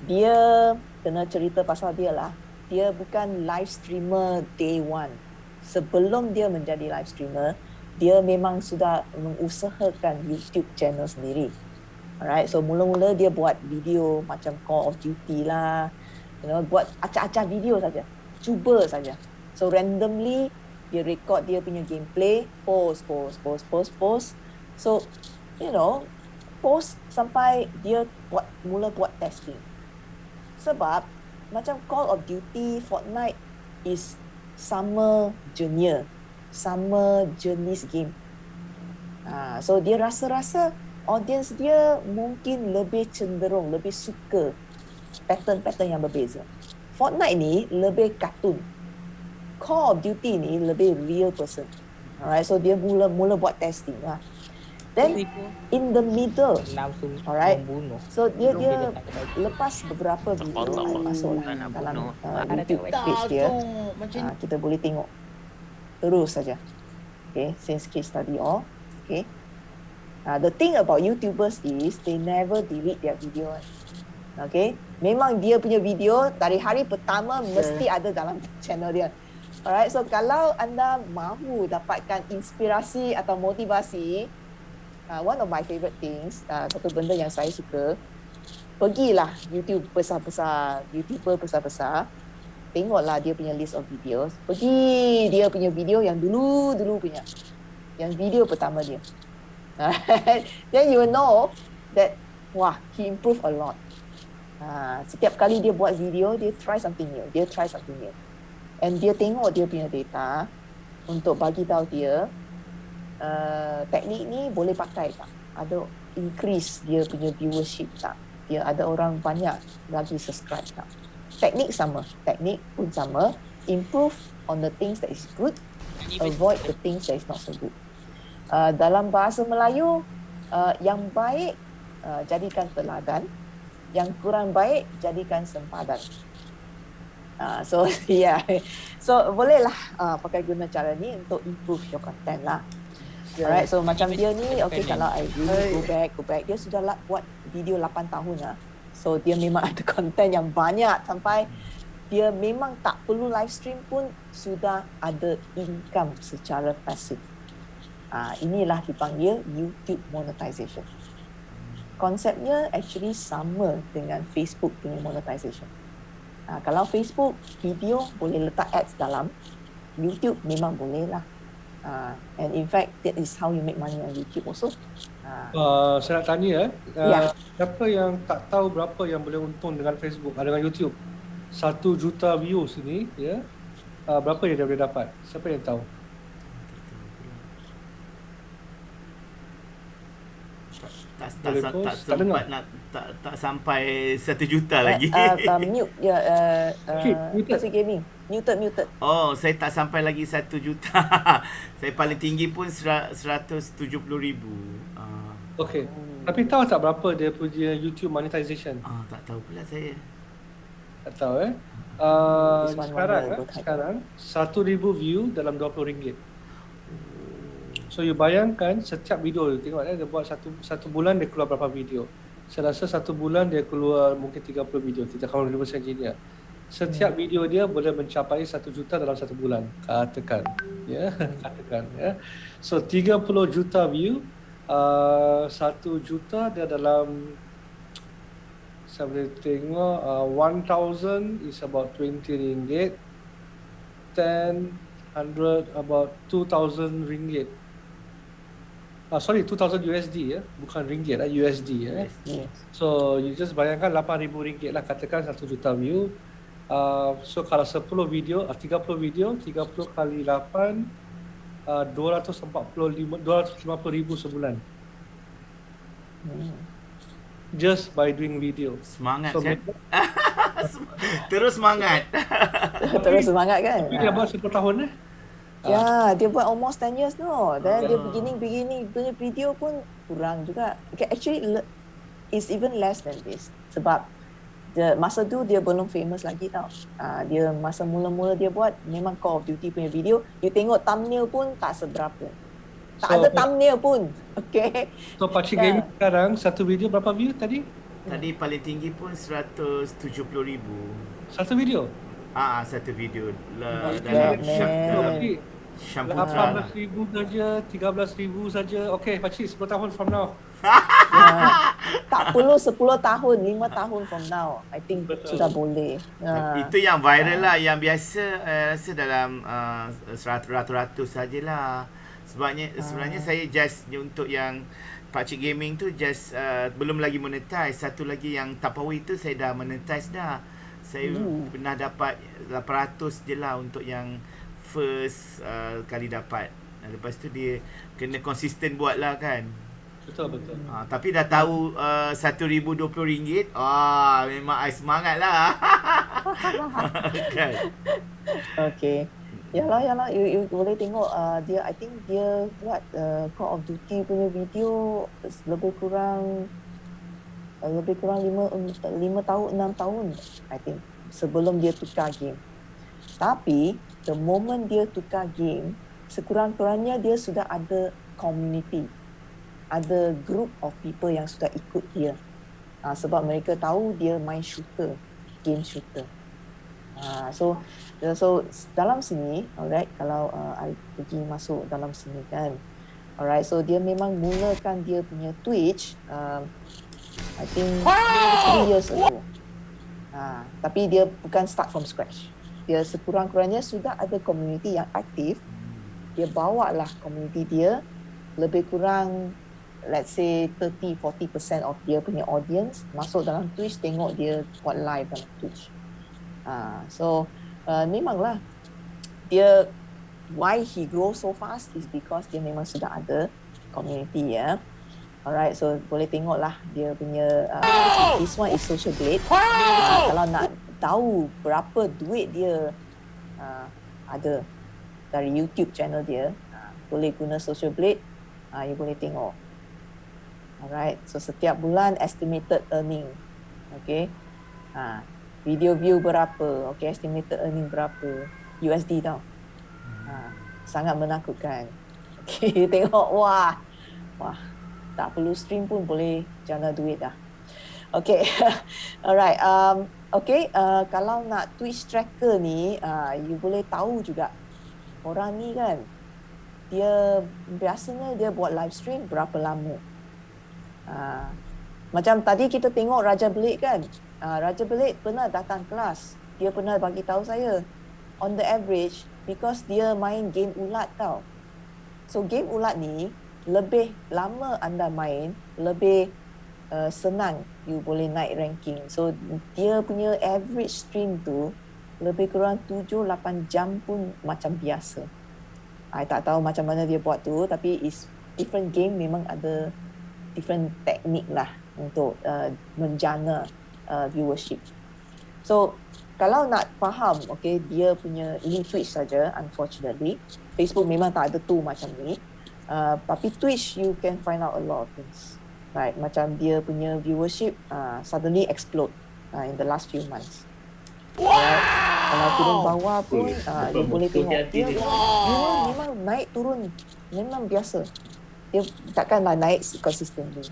Dia kena cerita pasal dia lah. Dia bukan live streamer day one. Sebelum dia menjadi live streamer, dia memang sudah mengusahakan YouTube channel sendiri. Alright, so mula-mula dia buat video macam Call of Duty lah, buat acak-acak video saja, cuba saja. So randomly dia record dia punya gameplay, post. So post sampai dia mula buat testing. Sebab macam Call of Duty, Fortnite is sama genre, sama jenis game. So dia rasa-rasa audience dia mungkin lebih cenderung, lebih suka pattern-pattern yang berbeza. Fortnite ni lebih kartun. Call of Duty ni lebih real person. Alright, so dia mula buat testing lah. Then in the middle, alright, so dia lepas beberapa video masuklah dalam YouTube page dia, kita boleh tengok terus saja. Okay, since case study all. Okay, the thing about YouTubers is they never delete their video. Okay, memang dia punya video dari hari pertama mesti ada dalam channel dia. Alright, so kalau anda mahu dapatkan inspirasi atau motivasi, one of my favorite things, satu benda yang saya suka, pergilah YouTuber besar-besar, tengoklah dia punya list of videos, pergi dia punya video yang dulu punya, yang video pertama dia. Then you will know that, wah, he improved a lot. Setiap kali dia buat video, dia try something new. And dia tengok dia punya data untuk bagi tahu dia, teknik ni boleh pakai tak? Ada increase dia punya viewership tak? Dia ada orang banyak lagi subscribe tak? Teknik pun sama. Improve on the things that is good, avoid the things that is not so good. Dalam bahasa Melayu, yang baik jadikan teladan, yang kurang baik jadikan sempadan. So yeah, so bolehlah pakai guna cara ni untuk improve your content lah. Alright, so macam dia ni, okay, kalau I really go back, dia sudah buat video 8 tahun lah. So dia memang ada content yang banyak sampai dia memang tak perlu live stream pun sudah ada income secara pasif. Inilah dipanggil YouTube monetization. Konsepnya actually sama dengan Facebook punya monetization. Kalau Facebook video boleh letak ads dalam, YouTube memang boleh lah. And in fact, that is how you make money on YouTube also. Saya nak tanya, siapa yang tak tahu berapa yang boleh untung dengan Facebook, dengan YouTube? 1 juta views ni, ya, berapa yang dia boleh dapat? Siapa yang tahu? Tak sampai 1 juta lagi. Mute ya, gaming. Muted. Oh, saya tak sampai lagi 1 juta. Saya paling tinggi pun 170,000. Okey. Tapi tahu tak berapa dia punya YouTube monetization? Tak tahu pula saya. Tak tahu sekarang 1,000 view dalam RM20. So you bayangkan setiap video, tengok dia buat satu bulan dia keluar berapa video. Saya rasa 1 bulan dia keluar mungkin 30 video. Kita kalau reverse engineer. Setiap video dia boleh mencapai 1 juta dalam 1 bulan. Katakan. Katakan. So 30 juta view, 1 juta dia dalam Saya boleh tengok 1,000 is about 20 ringgit. 10, 100 about 2,000 ringgit. Sorry, 2,000 USD ya, bukan ringgit lah, USD ya. Yes. So you just bayangkan 8,000 ringgit lah, katakan 1 juta view. So kalau 10 video, 30 video, 30 kali 8, 250 ribu sebulan. Just by doing video. Semangat So, kan? Terus semangat. Terus semangat kan? Tapi dia buat 10 tahun Ya, dia buat almost 10 years no. Dan dia beginning punya video pun kurang juga. Okay, actually, it's even less than this. Sebab masa tu dia belum famous lagi tau. Dia masa mula-mula dia buat memang Call of Duty punya video. You tengok thumbnail pun tak seberapa. Tak ada thumbnail pun. Okay. So Pakcik Gaming sekarang satu video berapa view tadi? Tadi paling tinggi pun 170,000. Satu video? Satu video dalam Syam Putra. 18,000 saja, 13,000 saja. Okey, Pakcik 10 tahun from now. Tak perlu 10 tahun, 5 tahun from now. I think sudah boleh. Itu yang viral lah. Yang biasa rasa dalam ratus-ratus sajalah. Sebenarnya saya just untuk yang Pakcik Gaming tu just belum lagi monetize. Satu lagi yang Tapawi tu saya dah monetize dah. Saya pernah dapat 800 je lah untuk yang first kali dapat. Lepas tu dia kena konsisten buat lah kan. Betul. Tapi dah tahu RM1,020. Memang I semangat lah. Kan? Okay. Yalah. You boleh tengok dia. I think dia buat Call of Duty punya video lebih kurang 5 tahun, 6 tahun I think sebelum dia tukar game. Tapi the moment dia tukar game, sekurang-kurangnya dia sudah ada community, ada group of people yang sudah ikut dia. Sebab mereka tahu dia main shooter, game shooter. So dalam sini, alright, kalau I pergi masuk dalam sini kan, alright, so dia memang mulakan dia punya Twitch, I think 3 years ago. Tapi dia bukan start from scratch. Dia sekurang-kurangnya sudah ada community yang aktif. Dia bawa lah community dia lebih kurang, let's say 30-40% of dia punya audience masuk dalam Twitch, tengok dia buat live dalam Twitch. So memanglah dia, why he grow so fast is because dia memang sudah ada community ya. Alright, so boleh tengok lah dia punya this one is Social Blade. Kalau nak tahu berapa duit dia ada dari YouTube channel dia, boleh guna Social Blade, you boleh tengok. Alright, so setiap bulan estimated earning, okay, video view berapa, okay, estimated earning berapa USD tau. Sangat menakutkan. Okay, tengok, wah, tak perlu stream pun boleh jana duit dah. Okay, alright. Okay, kalau nak Twitch tracker ni, you boleh tahu juga orang ni kan, dia biasanya dia buat live stream berapa lama. Macam tadi kita tengok Raja Blade kan, Raja Blade pernah datang kelas, dia pernah bagi tahu saya, on the average, because dia main game ulat tau. So game ulat ni, lebih lama anda main, lebih senang you boleh naik ranking. So dia punya average stream tu lebih kurang 7-8 jam pun macam biasa. I tak tahu macam mana dia buat tu, tapi is different game memang ada different teknik lah untuk menjana viewership. So kalau nak faham, okay, dia punya ini Twitch saja, unfortunately. Facebook memang tak ada tu macam ni. Tapi Twitch you can find out a lot of things. Right, macam dia punya viewership suddenly explode in the last few months. Right. Kalau turun bawah pun you boleh tengok dia memang naik turun, memang biasa. Dia takkanlah naik consistently.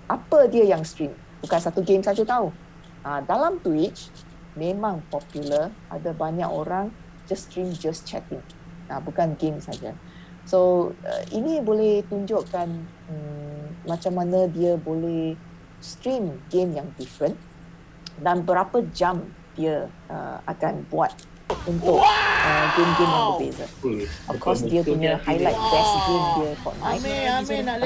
Apa dia yang stream? Bukan satu game saja tahu. Dalam Twitch memang popular, ada banyak orang just stream, just chatting. Bukan game saja. So ini boleh tunjukkan macam mana dia boleh stream game yang different dan berapa jam dia akan buat untuk game-game yang berbeza. Of course dia punya highlight best game dia Fortnite.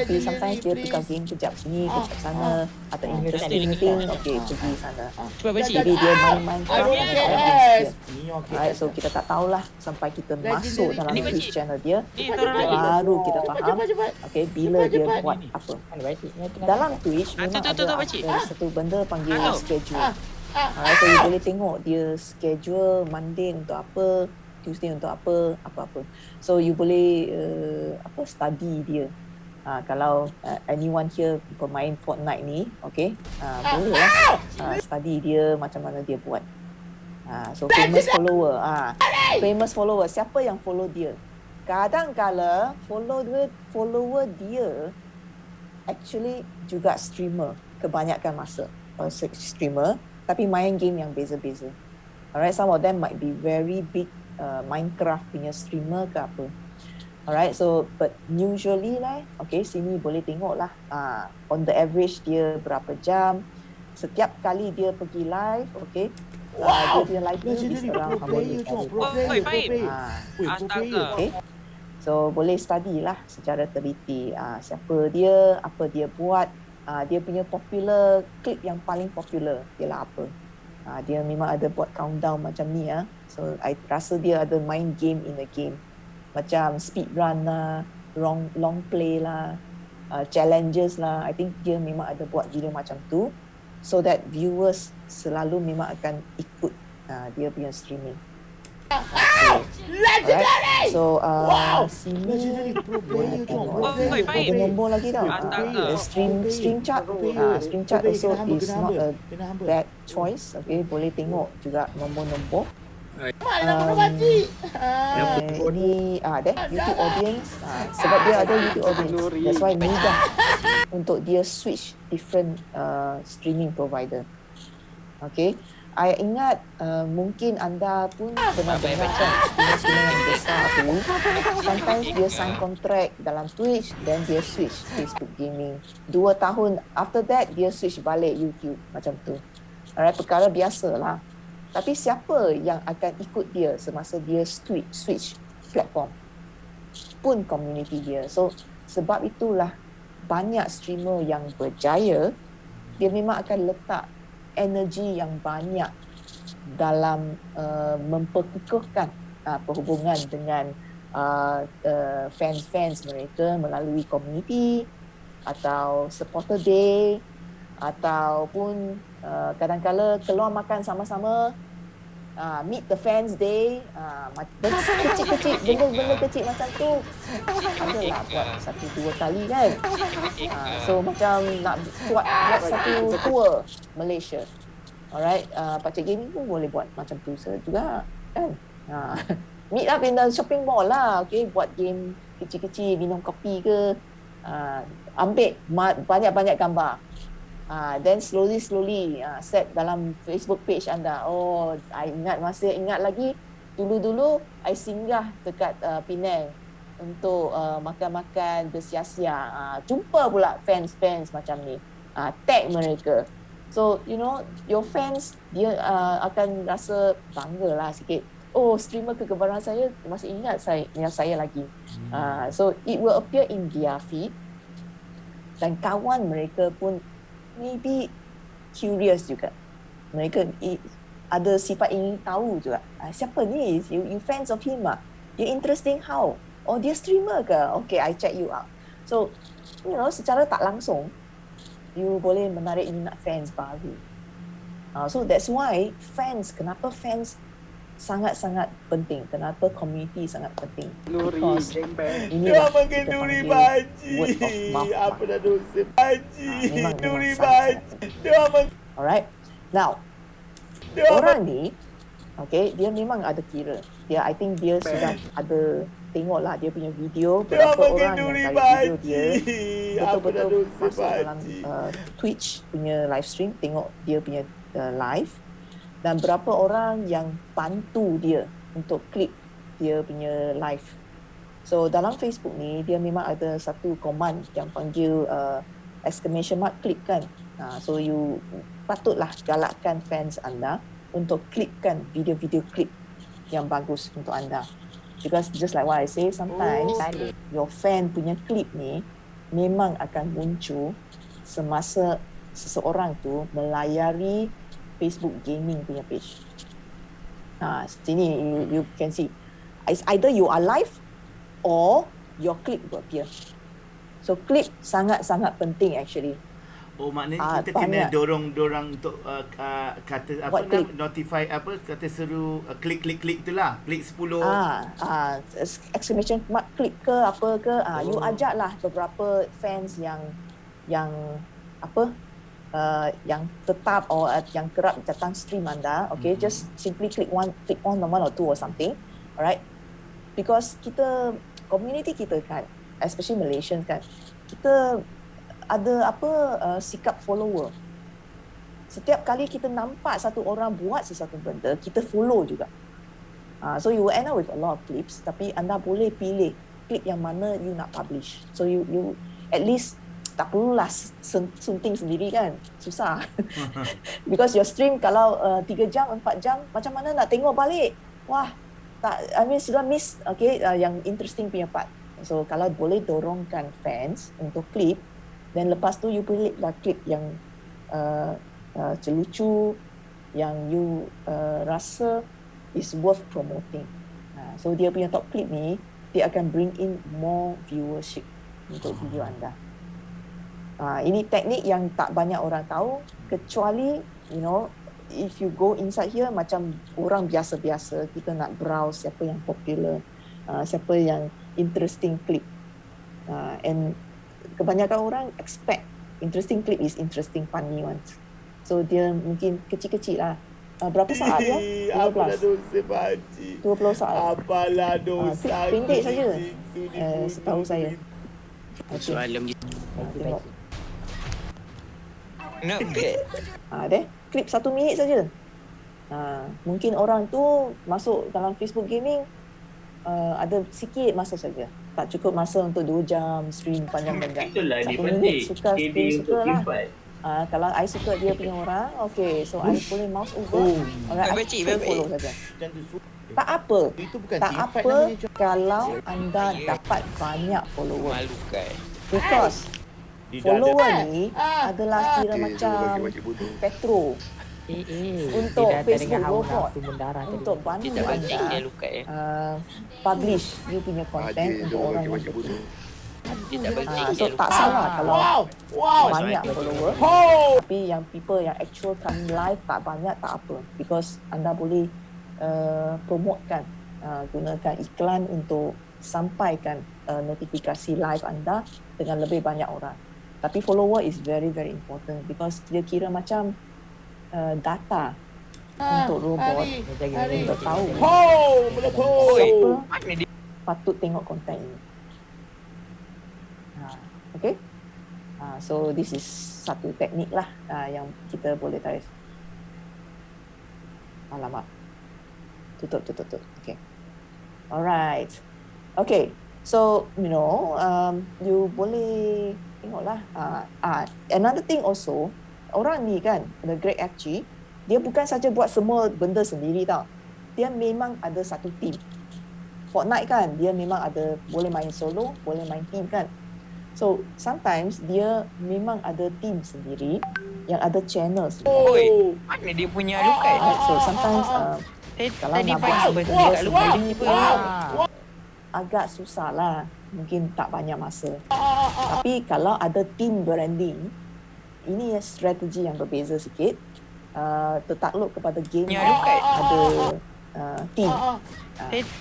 Tapi sometimes dia tukar game kejap sini, kejap sana, atau interesting thing, okay, pergi sana. Jadi dia main Minecraft dengan orang dia. Alright, so kita tak tahulah sampai kita masuk dalam Twitch channel dia, baru kita faham okay, bila dia buat apa. Dalam Twitch memang ada satu benda panggil schedule. Alright, so you boleh tengok dia schedule Monday untuk apa, Tuesday untuk apa-apa. So you boleh study dia. Kalau anyone here pemain Fortnite ni, okay, boleh lah study dia macam mana dia buat. So famous follower, siapa yang follow dia? Kadang-kala follower dia actually juga streamer kebanyakan masa, streamer tapi main game yang beza-beza. Alright, some of them might be very big Minecraft punya streamer ke apa. Alright, so but usually lah, okay, sini boleh tengok lah on the average dia berapa jam. Setiap kali dia pergi live, okay, dia punya live ni is around how many okay. So boleh study lah secara teliti siapa dia, apa dia buat, dia punya popular clip yang paling popular ialah apa. Dia memang ada buat countdown macam ni So I rasa dia ada main game in a game. Macam speed run lah, long play lah, challenges lah. I think dia memang ada buat video macam tu so that viewers selalu memang akan ikut dia punya streaming. Alright. So sini ada nombor lagi tau. Stream chart. Stream chart also is not a bad choice. Okay, boleh tengok juga nombor-nombor. Ini YouTube audience. Sebab dia ada YouTube audience, that's why mudah untuk dia switch different streaming provider. Okay. I ingat mungkin anda pun pernah dengar kan streamer yang besar tu sometimes dia sign contract dalam Twitch then dia switch Facebook Gaming 2 tahun after that dia switch balik YouTube macam tu. Alright, perkara biasa lah. Tapi siapa yang akan ikut dia semasa dia switch platform pun community dia. So sebab itulah banyak streamer yang berjaya dia memang akan letak energi yang banyak dalam memperkukuhkan perhubungan dengan fans-fans mereka melalui community atau supporter day ataupun kadang-kala keluar makan sama-sama, meet the fans day, kecil-kecil, benda-benda kecil macam tu adalah buat 1-2 kali kan. So macam nak buat satu tour Malaysia. Alright, Pakcik Gaming pun boleh buat macam tu juga kan. Meet up in the shopping mall lah, okay, buat game kecil-kecil, minum kopi ke, ambil banyak-banyak gambar. Then slowly set dalam Facebook page anda. Oh, I masih ingat lagi dulu I singgah dekat Penang untuk makan-makan bersia-sia. Jumpa pula fans macam ni. Tag mereka. So, you know, your fans dia akan rasa bangga lah sikit. Oh, streamer kegemaran saya masih ingat saya lagi. So it will appear in their feed dan kawan mereka pun maybe curious juga. Mereka ada sifat ingin tahu juga. Siapa ni? You fans of him ah? Dia interesting how? Oh, dia streamer ke? Okay, I check you out. So, you know, secara tak langsung, you boleh menarik minat fans baru. So that's why kenapa fans sangat-sangat penting. Kenapa community sangat penting. Because inilah kita panggil word of mouth. Apa dah dosa Haji? Nuri Haji. Alright. Now, orang ni, okay, dia memang ada kira. I think dia sudah ada tengoklah dia punya video. Berapa orang yang kali video dia betul-betul masuk dalam Twitch punya live stream, tengok dia punya live. Dan berapa orang yang bantu dia untuk klik dia punya live. So dalam Facebook ni dia memang ada satu command yang panggil exclamation mark klik kan. So you patutlah galakkan fans anda untuk klikkan video-video klip yang bagus untuk anda. Because just like what I say, sometimes your fan punya klip ni memang akan muncul semasa seseorang tu melayari Facebook gaming punya page. Sini you can see. It's either you are live or your clip will appear. So clip sangat-sangat penting actually. Oh, maknanya kita kena dorong untuk kata apa nama, notify apa, kata seru klik itulah, klik 10. Exclamation mark klik ke apa ke, you ajaklah beberapa fans yang apa yang tetap or yang kerap datang stream anda, okay, just simply click one or two or something, alright, because kita community kita kan, especially Malaysians kan, kita ada sikap follower. Setiap kali kita nampak satu orang buat sesuatu benda, kita follow juga. So you will end up with a lot of clips, tapi anda boleh pilih klip yang mana you nak publish. So you at least tak perlulah sunting sendiri kan, susah. Because your stream kalau 3 jam, 4 jam, macam mana nak tengok balik? Wah, sudah miss, okay, yang interesting punya part. So kalau boleh dorongkan fans untuk klip, dan lepas tu you pilih lah klip yang lucu, yang you rasa is worth promoting. So dia punya top clip ni, dia akan bring in more viewership untuk video anda. Ini teknik yang tak banyak orang tahu, kecuali if you go inside here, macam orang biasa-biasa, kita nak browse siapa yang popular, siapa yang interesting clip, and kebanyakan orang expect interesting clip is interesting funny ones. So dia mungkin kecil-kecil lah. Berapa saat dia? 15. Apalah dosa pakcik. 20 saat. Apalah dosa. Pendek saja. Setahu saya. Soalan Tengok. Not bad. Deh, klip 1 minit saja. Mungkin orang tu masuk dalam Facebook gaming, ada sikit masa saja. Tak cukup masa untuk 2 jam stream panjang-panjang. Itulah dia 1 penting. minit suka TV stream untuk suka lah. invite. Kalau I suka dia punya orang, okay, so I boleh mouse over. Alright, I follow saja. Tak apa. Itu bukan Tak team fight apa namanya. kalau anda dapat banyak follower. Malukan. Because follower ni adalah kira macam petrol untuk Facebook robot, untuk Dia bantu tak penting dia anda lukat publish you punya content untuk orang yang betul. Dia tak penting So dia tak lukat. salah kalau Wow. banyak follower, tapi yang people yang actual come live tak banyak, tak apa, because anda boleh promotekan, gunakan iklan untuk sampaikan notifikasi live anda dengan lebih banyak orang. Tapi follower is very very important, because dia kira macam data untuk robot untuk tahu siapa Mana dia? patut tengok konten ini. Okay, so this is satu teknik lah yang kita boleh tarik. Alamak, tutup. Okay, alright. Okay, so you boleh tengoklah. Another thing also, orang ni kan, the Great FG, dia bukan saja buat semua benda sendiri tau. Dia memang ada satu team. Fortnite kan, dia memang ada, boleh main solo, boleh main team kan. So sometimes dia memang ada team sendiri yang ada channel sendiri. Oi, mana dia punya lukat? So sometimes kalau Tadi nak buat pagi benda kat lukat sendiri pun agak susah lah, mungkin tak banyak masa. Tapi kalau ada team branding, ini strategi yang berbeza sikit. Tertakluk kepada game Ya, lukat. ada team.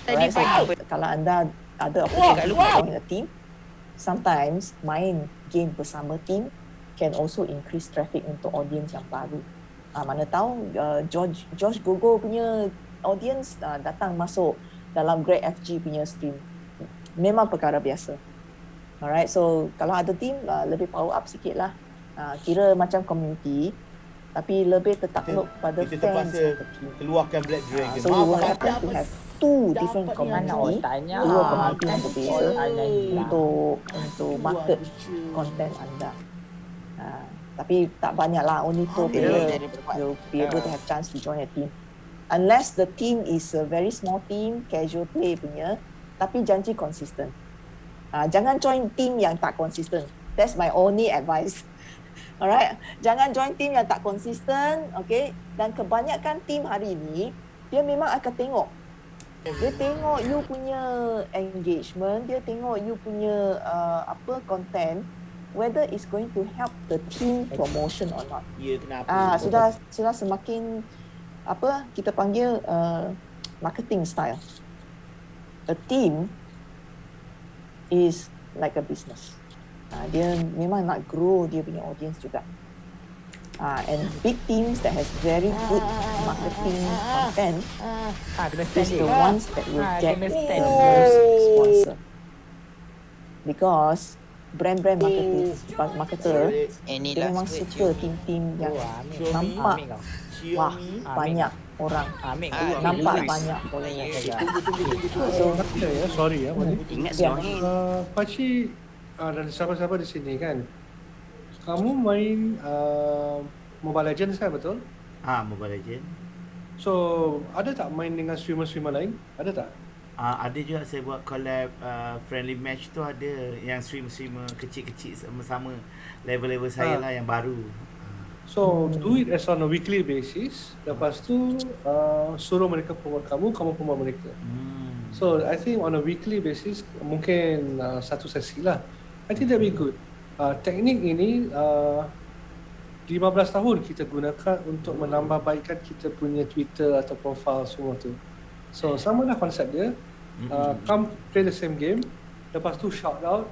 Tadi So, pagi kalau anda ada opportunity to join a team, sometimes main game bersama team can also increase traffic untuk audience yang baru. Mana tahu Josh Gogo punya audience datang masuk dalam Great FG punya stream. Memang perkara biasa. Alright, so kalau ada team lebih power up sikit lah. Kira macam community, tapi lebih tertakluk pada Kita fans terpaksa of the team. keluarkan Black Dragon. So you will happen to have 2 different community, 2 community yang berbeza untuk market konten anda. Tapi tak banyak lah, only 4 player will be able to have chance to join a team. Unless the team is a very small team, casual play punya, tapi janji konsisten. Jangan join team yang tak konsisten. That's my only advice. Alright, jangan join team yang tak konsisten, okay? Dan kebanyakan team hari ini, dia memang akan tengok. Dia tengok you punya engagement, dia tengok you punya content, whether it's going to help the team promotion or not. Ya, kenapa? Sudah semakin kita panggil marketing style. A team is like a business. Dia memang nak grow dia punya audience juga. And big teams that has very good marketing content is the ones that will get the most sponsor. Because brand marketer dia memang suka team-team yang nampak banyak orang, nampak banyak follower. So, sorry ya, Ingat Zohir. Pakcik dan siapa-siapa di sini kan, kamu main Mobile Legends kan, betul? Mobile Legend. So, ada tak main dengan streamer-streamer lain? Ada tak? Ada juga saya buat collab friendly match tu, ada yang streamer kecil-kecil sama-sama level-level saya lah yang baru. So, do it as on a weekly basis. Lepas tu, suruh mereka promote kamu promote mereka. So, I think on a weekly basis, mungkin satu sesi lah. I think that be good. Teknik ini 15 tahun kita gunakan untuk menambah baikkan kita punya Twitter atau profile semua tu. So, sama lah konsep dia. Come play the same game. Lepas tu shout out,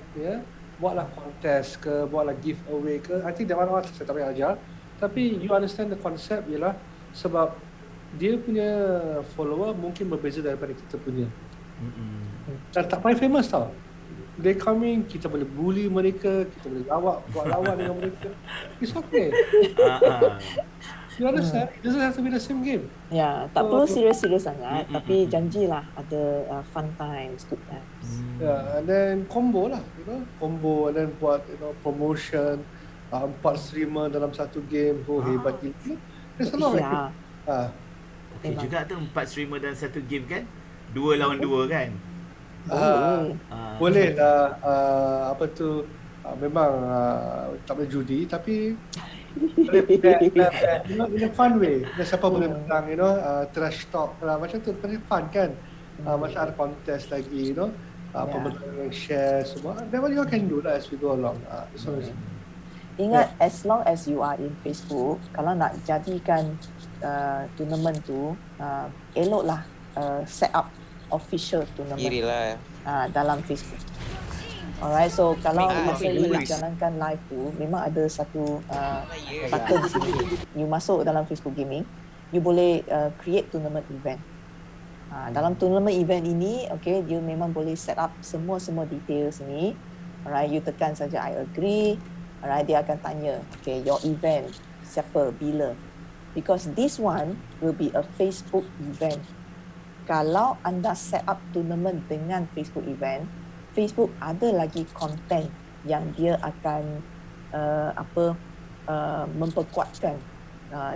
buatlah contest ke, buatlah giveaway ke. I think that one saya tak payah ajar. Tapi you understand the concept ialah sebab dia punya follower mungkin berbeza daripada kita punya. Dan tak payah famous tau. They coming, kita boleh bully mereka, kita boleh buat lawan dengan mereka. It's okay. You understand? It doesn't have to be the same game. Ya, tak perlu serius-serius sangat, tapi janjilah ada fun times, good times. Yeah, and then combo lah, combo, and then buat promotion, 4 streamer dalam satu game, hebat gila. There's a lot of Okay juga tu 4 streamer dalam satu game kan? 2 lawan 2 kan? Boleh lah. Memang tak boleh judi, tapi boleh in a fun way. Siapa boleh menang, trash talk lah, macam tu, fun kan. Macam ada contest lagi, pemenang yang share semua. That one you can do lah as we go along. Ingat, as long as you are in Facebook, kalau nak jadikan tournament tu, eloklah set up official tournament dalam Facebook. Alright, so kalau masa you nak jalankan live tu, memang ada satu button di sini. You masuk dalam Facebook Gaming, you boleh create tournament event. Dalam tournament event ini, okay, you memang boleh set up semua details ni. Alright, you tekan saja I agree. Alright, dia akan tanya, okay, your event siapa, bila. Because this one will be a Facebook event. Kalau anda set up tournament dengan Facebook event, Facebook ada lagi content yang dia akan memperkuatkan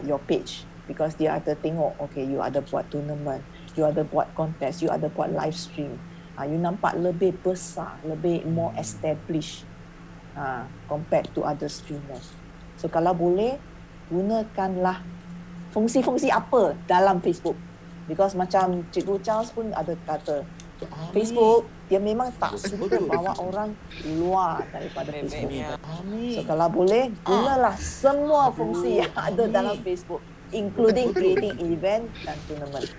your page, because dia ada tengok, okay, you ada buat tournament, you ada buat contest, you ada buat live stream, you nampak lebih besar, lebih more established compared to other streamers. So kalau boleh, gunakanlah fungsi-fungsi apa dalam Facebook. Because macam Cikgu Charles pun ada kata, Facebook dia memang tak suka bawa orang luar daripada Facebook. So kalau boleh, gunalah semua fungsi yang ada dalam Facebook, including creating event dan tournament.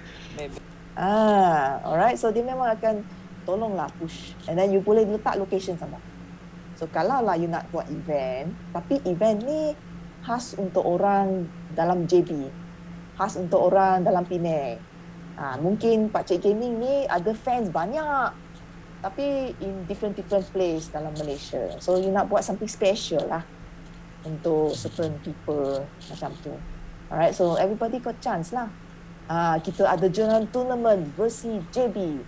Alright, so dia memang akan tolonglah push. And then you boleh letak location sama. So kalau lah you nak buat event, tapi event ni khas untuk orang dalam JB, khas untuk orang dalam Penang. Mungkin Pakcik Gaming ni ada fans banyak, tapi in different place dalam Malaysia. So you nak buat something special lah untuk certain people macam tu. Alright, so everybody got chance lah. Kita ada jalan tournament versi JB.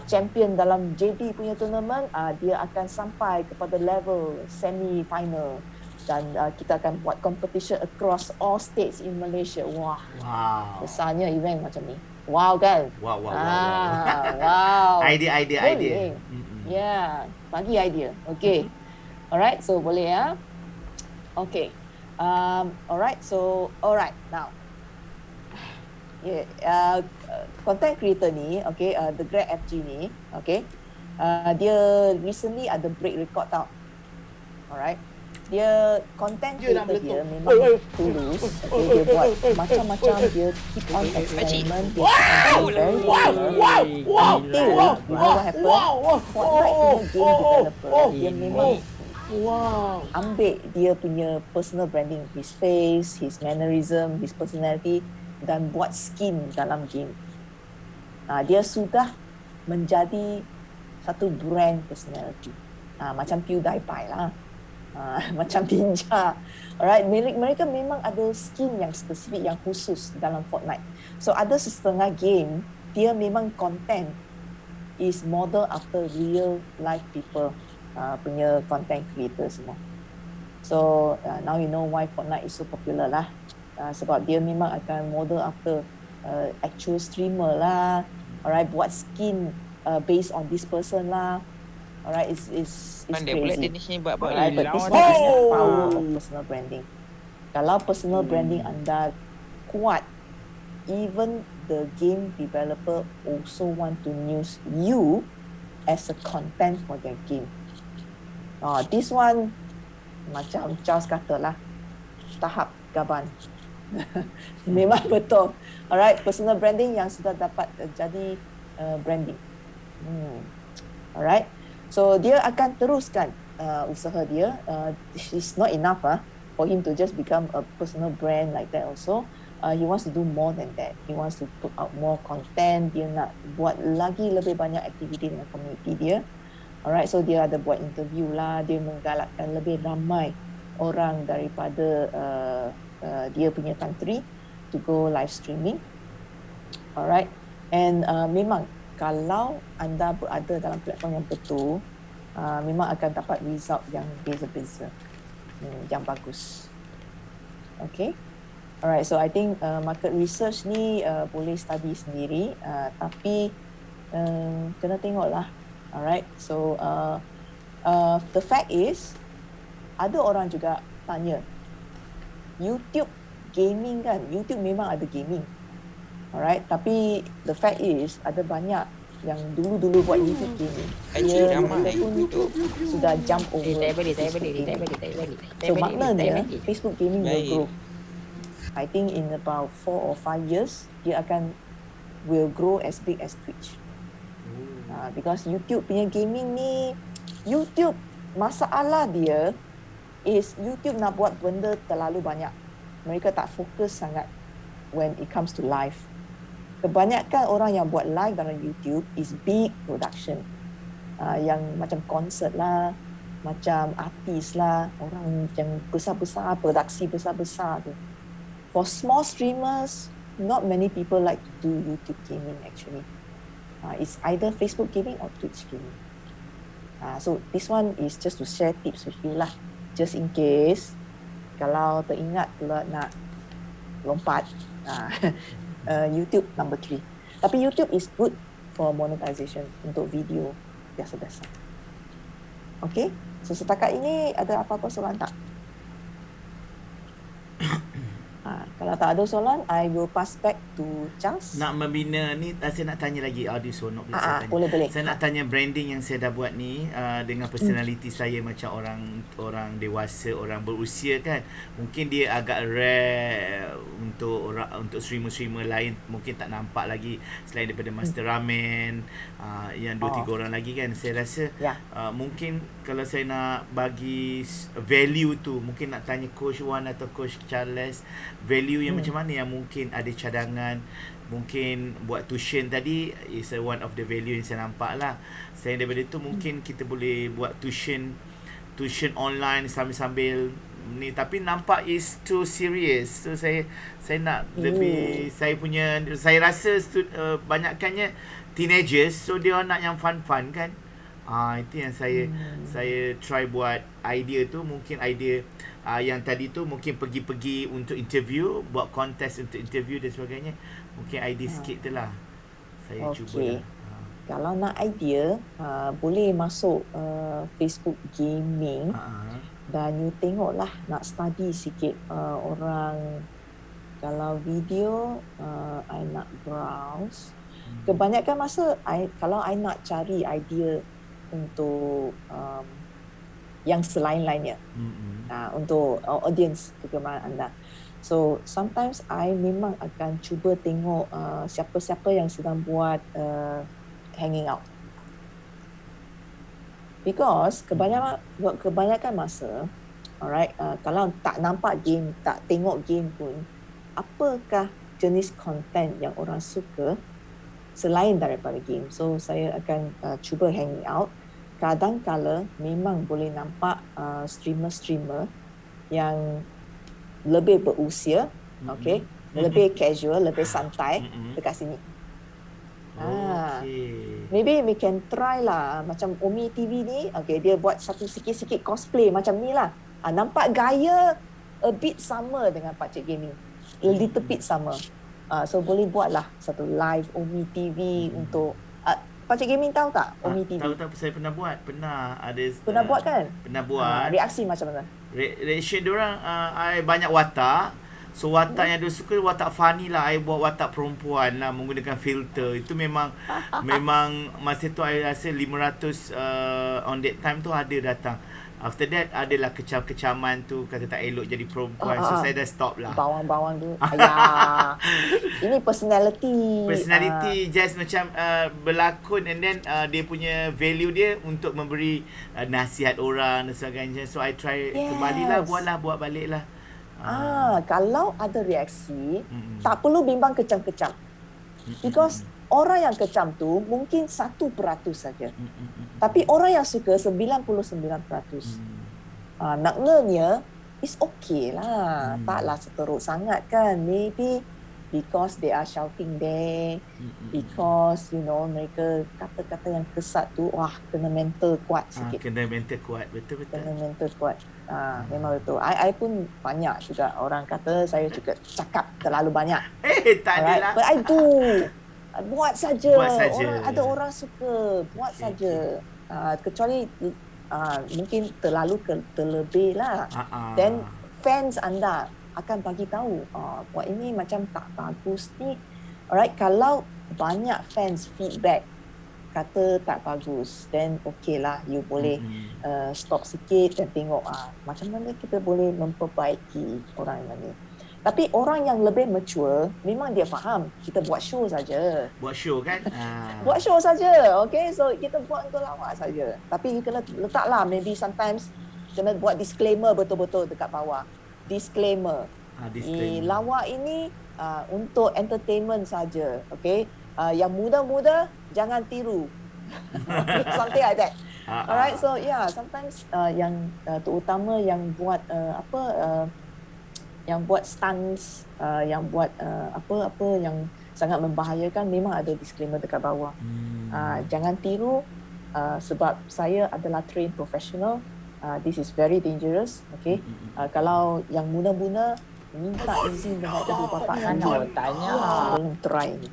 Champion dalam JB punya tournament, dia akan sampai kepada level semi final. Dan kita akan buat competition across all states in Malaysia. Wah, Wow. besarnya event macam ni. Wow kan? Wow. Wow. Idea. Boleh. Ya, bagi idea. Okay. Alright, so boleh ya. Okay. Alright, now. Content creator ni, okay, the Greg FG ni, okay, dia recently ada break record tau. Alright. Dia content creator dia memang tulus. Okay, dia buat macam-macam, dia keep on experiment, dia keep on very clever. Until, you know what happened? Fortnite punya game developer, dia memang ambil dia punya personal branding, his face, his mannerism, his personality, dan buat skin dalam game. Dia sudah menjadi satu brand personality. Macam PewDiePie lah. Macam Ninja. Alright, mereka memang ada skin yang spesifik, yang khusus dalam Fortnite. So ada setengah game, dia memang content is model after real life people, punya content creator semua. So now you know why Fortnite is so popular lah. Sebab dia memang akan model after actual streamer lah. Alright, buat skin based on this person lah. Alright, it's Pandai crazy. pula dia ni sini buat Alright, but this one is the power of personal branding. Kalau personal branding anda kuat, even the game developer also want to use you as a content for their game. This one macam Charles kata lah, tahap gaban. Memang betul. Alright, personal branding yang sudah dapat jadi branding. Alright. So dia akan teruskan usaha dia. It's not enough for him to just become a personal brand like that also. He wants to do more than that. He wants to put out more content. Dia nak buat lagi lebih banyak aktiviti dengan community dia. Alright, so dia ada buat interview lah. Dia menggalakkan lebih ramai orang daripada dia punya country to go live streaming. Alright, and memang kalau anda berada dalam platform yang betul, memang akan dapat result yang beza-beza, yang bagus. Okay, alright. So I think market research ni boleh study sendiri, tapi kena tengok lah. Alright. So the fact is, ada orang juga tanya, YouTube gaming kan? YouTube memang ada gaming. Alright, tapi the fact is ada banyak yang dulu buat YouTube gaming. Dia pun sudah jump over. Tak boleh. So maknanya Facebook gaming will grow. I think in about 4 or 5 years dia will grow as big as Twitch. Because YouTube punya gaming ni, YouTube masalah dia is YouTube nak buat benda terlalu banyak. Mereka tak fokus sangat when it comes to live. Kebanyakan orang yang buat live dalam YouTube is big production. Yang macam konsert lah, macam artis lah, orang yang besar-besar, produksi besar-besar tu. For small streamers, not many people like to do YouTube gaming actually. It's either Facebook gaming or Twitch gaming. So this one is just to share tips with you lah. Just in case, kalau teringat pula nak lompat, YouTube number 3. Tapi YouTube is good for monetization untuk video biasa-biasa. Okay, so setakat ini ada apa-apa soalan tak? Kalau tak ada soalan, I will pass back to Charles. Nak membina ni, saya nak tanya lagi. Dia sonok pula saya tanya. Boleh. Saya nak tanya branding yang saya dah buat ni dengan personality saya macam orang dewasa, orang berusia kan. Mungkin dia agak rare untuk streamer-streamer lain, mungkin tak nampak lagi selain daripada Master Ramen, yang 2-3 orang lagi kan. Saya rasa mungkin kalau saya nak bagi value tu, mungkin nak tanya Coach Wan atau Coach Charles, value yang macam mana yang mungkin ada cadangan, mungkin buat tuition tadi is one of the value yang saya nampak lah. Selain daripada tu mungkin kita boleh buat tuition online sambil ni, tapi nampak is too serious. So saya nak lebih, saya rasa banyakkannya teenagers, so dia nak yang fun kan. Itu yang saya try buat idea tu, mungkin idea yang tadi tu mungkin pergi untuk interview, buat kontes untuk interview dan sebagainya. Mungkin idea sikit tu lah. Saya cuba Okey. lah. Kalau nak idea, boleh masuk Facebook Gaming dan you tengoklah, nak study sikit orang. Kalau video, I nak browse. Kebanyakan masa, kalau I nak cari idea untuk yang selain-lainnya, untuk audience kegemaran anda. So, sometimes I memang akan cuba tengok siapa-siapa yang sedang buat hanging out. Because kebanyakan masa, alright, kalau tak nampak game, tak tengok game pun, apakah jenis konten yang orang suka selain daripada game. So, saya akan cuba hanging out. Kadang-kala memang boleh nampak streamer-streamer yang lebih berusia, okay, lebih casual, lebih santai dekat sini. Maybe we can try lah, macam Umi TV ni, okay, dia buat satu sikit-sikit cosplay macam ni lah. Nampak gaya a bit sama dengan Pakcik Gaming, a little bit sama. So boleh buat lah satu live Umi TV untuk Pakcik Gaming tahu tak Umi TV? Tahu, saya pernah buat. Pernah buat kan? Pernah buat. Reaksi macam mana? Reaction diorang, I banyak watak. So watak yang dia suka, watak funny lah. I buat watak perempuan lah, menggunakan filter. Itu memang masa tu I rasa 500 on that time tu ada datang. After that adalah kecam-kecaman tu, kata tak elok jadi perempuan. So saya dah stop lah. Bawang-bawang tu. Ayah. Ini personality. Just macam berlakon, and then dia punya value dia untuk memberi nasihat orang dan sebagainya. So I try kembali lah, buat balik lah. Kalau ada reaksi, tak perlu bimbang kecam-kecam. Because orang yang kecam tu mungkin 1% saja. Tapi orang yang suka 99%. Maknanya it's okay lah. Taklah seteruk sangat kan. Maybe because they are shouting there, because you know mereka kata-kata yang kesat tu, wah, kena mental kuat sikit. Kena mental kuat, betul. Kena mental kuat. Memang betul. I pun banyak juga orang kata saya juga cakap terlalu banyak. Tak adalah. But I do. Buat saja. Ada orang suka, buat saja. Kecuali mungkin terlebih lah. Then fans anda akan bagi tahu, buat ini macam tak bagus ni. Alright, kalau banyak fans feedback kata tak bagus, then okay lah, you boleh stop sikit dan tengok macam mana kita boleh memperbaiki orang yang ni. Tapi orang yang lebih mature, memang dia faham kita buat show saja. Buat show kan? Buat show saja, okay? So kita buat untuk lawak saja. Tapi you kena letaklah, maybe sometimes kena buat disclaimer betul-betul dekat bawah. Disclaimer. Lawak ini untuk entertainment saja, okay? Yang muda-muda jangan tiru. Something like that. Alright, so yeah, sometimes yang terutama yang buat yang buat stunts, yang buat apa-apa yang sangat membahayakan, memang ada disclaimer dekat bawah. Jangan tiru, sebab saya adalah trained professional. This is very dangerous, okay? Kalau yang muda-muda minta izin dengan ibu bapa anda sebelum try ni.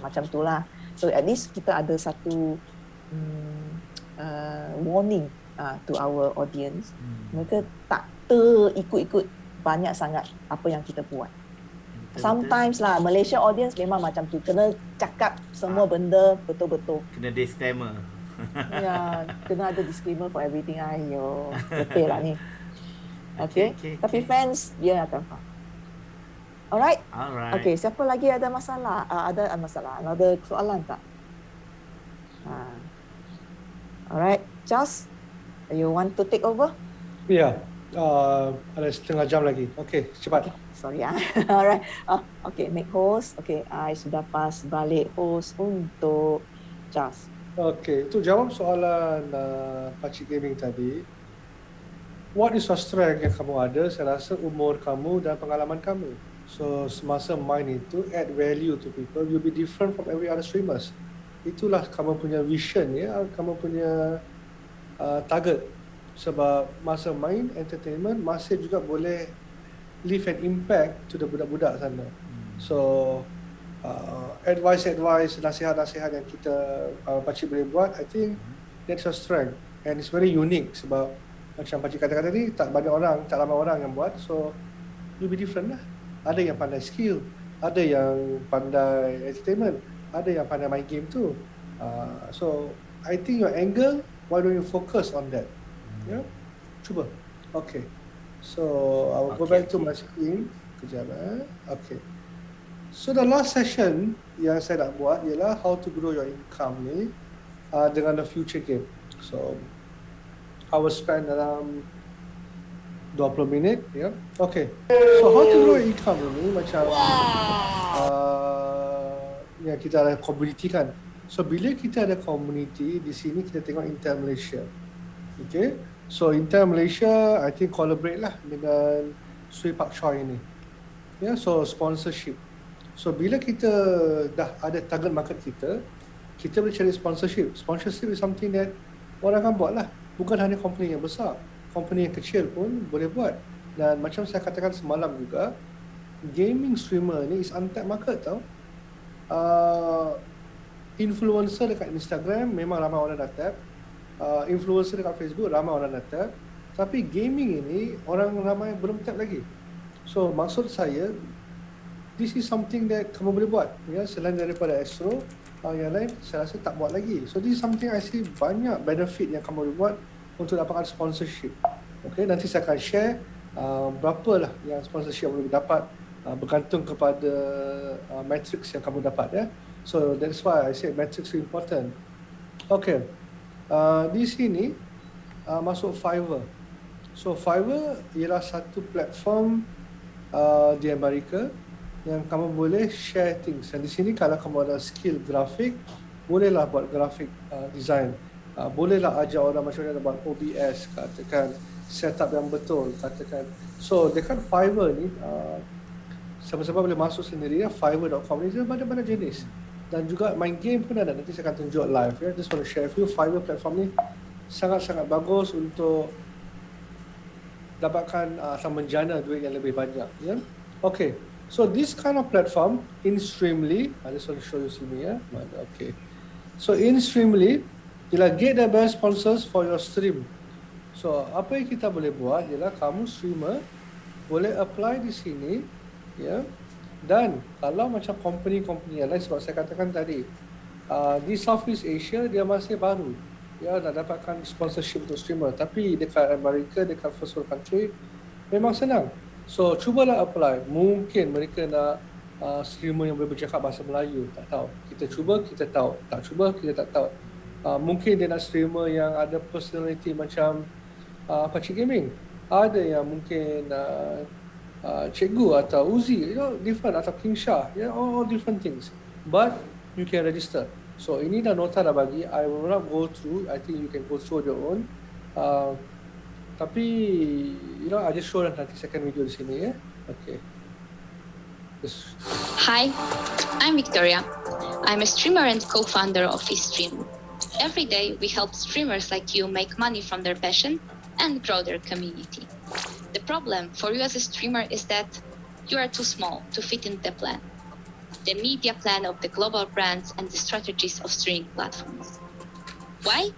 Macam itulah. So at least kita ada satu warning to our audience. Mereka tak terikut-ikut banyak sangat apa yang kita buat. Sometimes lah, Malaysia audience memang macam tu. Kena cakap semua benda betul-betul. Kena disclaimer. Ya, kena ada disclaimer for everything. Ayo, betul lah ni. Okay. Tapi fans, dia akan faham. Alright? Okay, siapa lagi ada masalah? Ada soalan tak? Alright, Charles, you want to take over? Ya. Ada setengah jam lagi. Okay, cepat. Okay, sorry Alright. Okay, make host. Okay, I sudah pass balik host untuk Charles. Okay, untuk jawab soalan Pakcik Gaming tadi, what is your strength yang kamu ada? Saya rasa umur kamu dan pengalaman kamu. So semasa main itu, add value to people, you'll be different from every other streamers. itulah kamu punya vision ya, kamu punya target. Sebab masa main entertainment masih juga boleh leave an impact to the budak-budak sana. So advice, nasihat-nasihat yang kita pakcik boleh buat, I think that's your strength and it's very unique sebab macam pakcik kata-kata ni tak ramai orang yang buat, so you be different lah. Ada yang pandai skill, ada yang pandai entertainment, ada yang pandai main game tu. So I think your angle, why don't you focus on that? Yeah, cuba. Okay. So I will go back to my screen. Kejap Okay. So the last session yang saya nak buat ialah how to grow your income ni dengan the future game. So I will spend around 20 minit, ya. Okay. So how to grow your income ni macam yang kita ada community kan. So bila kita ada community di sini, kita tengok Intel Malaysia. Okay. So Intel Malaysia, I think collaborate lah dengan Sui Pak Choi ni. Ya, so sponsorship. So bila kita dah ada target market kita boleh cari sponsorship. Sponsorship is something that orang akan buat lah. Bukan hanya company yang besar, company yang kecil pun boleh buat. Dan macam saya katakan semalam juga, gaming streamer ni is untapped market tau. Influencer dekat Instagram memang ramai orang dah tap. Influencer dekat Facebook ramai orang dah tap. Tapi gaming ini orang ramai belum tap lagi. So maksud saya, this is something that kamu boleh buat ya, selain daripada Astro, yang lain saya rasa tak buat lagi. So this is something I see banyak benefit yang kamu boleh buat untuk dapatkan sponsorship. Okay, nanti saya akan share berapa lah yang sponsorship yang boleh dapat, bergantung kepada matrix yang kamu dapat ya. So that's why I say matrix is important. Okay, di sini masuk Fiverr. So Fiverr ialah satu platform di Amerika yang kamu boleh share things. Dan di sini kalau kamu ada skill grafik, bolehlah buat grafik design. Bolehlah ajar orang macam mana buat OBS, katakan setup yang betul, katakan. So dekat Fiverr ni, siapa-siapa boleh masuk sendiri ya. Fiverr.com ni dia banyak-banyak jenis. Dan juga main game pun ada, nanti saya akan tunjuk live ya. Just want to share with you, Fiverr platform ni sangat-sangat bagus untuk dapatkan atau menjana duit yang lebih banyak ya. Okay, so this kind of platform in Streamly, I just want to show you sini ya. Okay, so in Streamly ialah get the best sponsors for your stream. So apa yang kita boleh buat ialah kamu streamer boleh apply di sini ya. Dan kalau macam company-company yang lain, sebab saya katakan tadi di Southeast Asia dia masih baru ya, nak dapatkan sponsorship untuk streamer. Tapi dekat Amerika, dekat first world country memang senang. So cubalah apply. Mungkin mereka nak streamer yang boleh bercakap bahasa Melayu, tak tahu. Kita cuba, kita tahu. Tak cuba, kita tak tahu. Mungkin dia nak streamer yang ada personality macam Pakcik Gaming. Ada yang mungkin Cikgu atau Uzi, you know, different, atau King Shah, yeah, all different things. But you can register. So ini dah nota dah bagi. I will not go through. I think you can go through your own. Tapi you know, I just show nanti second video di sini ya. Okay. Hi, I'm Victoria. I'm a streamer and co-founder of eStream. Every day we help streamers like you make money from their passion and grow their community. The problem for you as a streamer is that you are too small to fit in the plan, the media plan of the global brands and the strategies of streaming platforms. Why?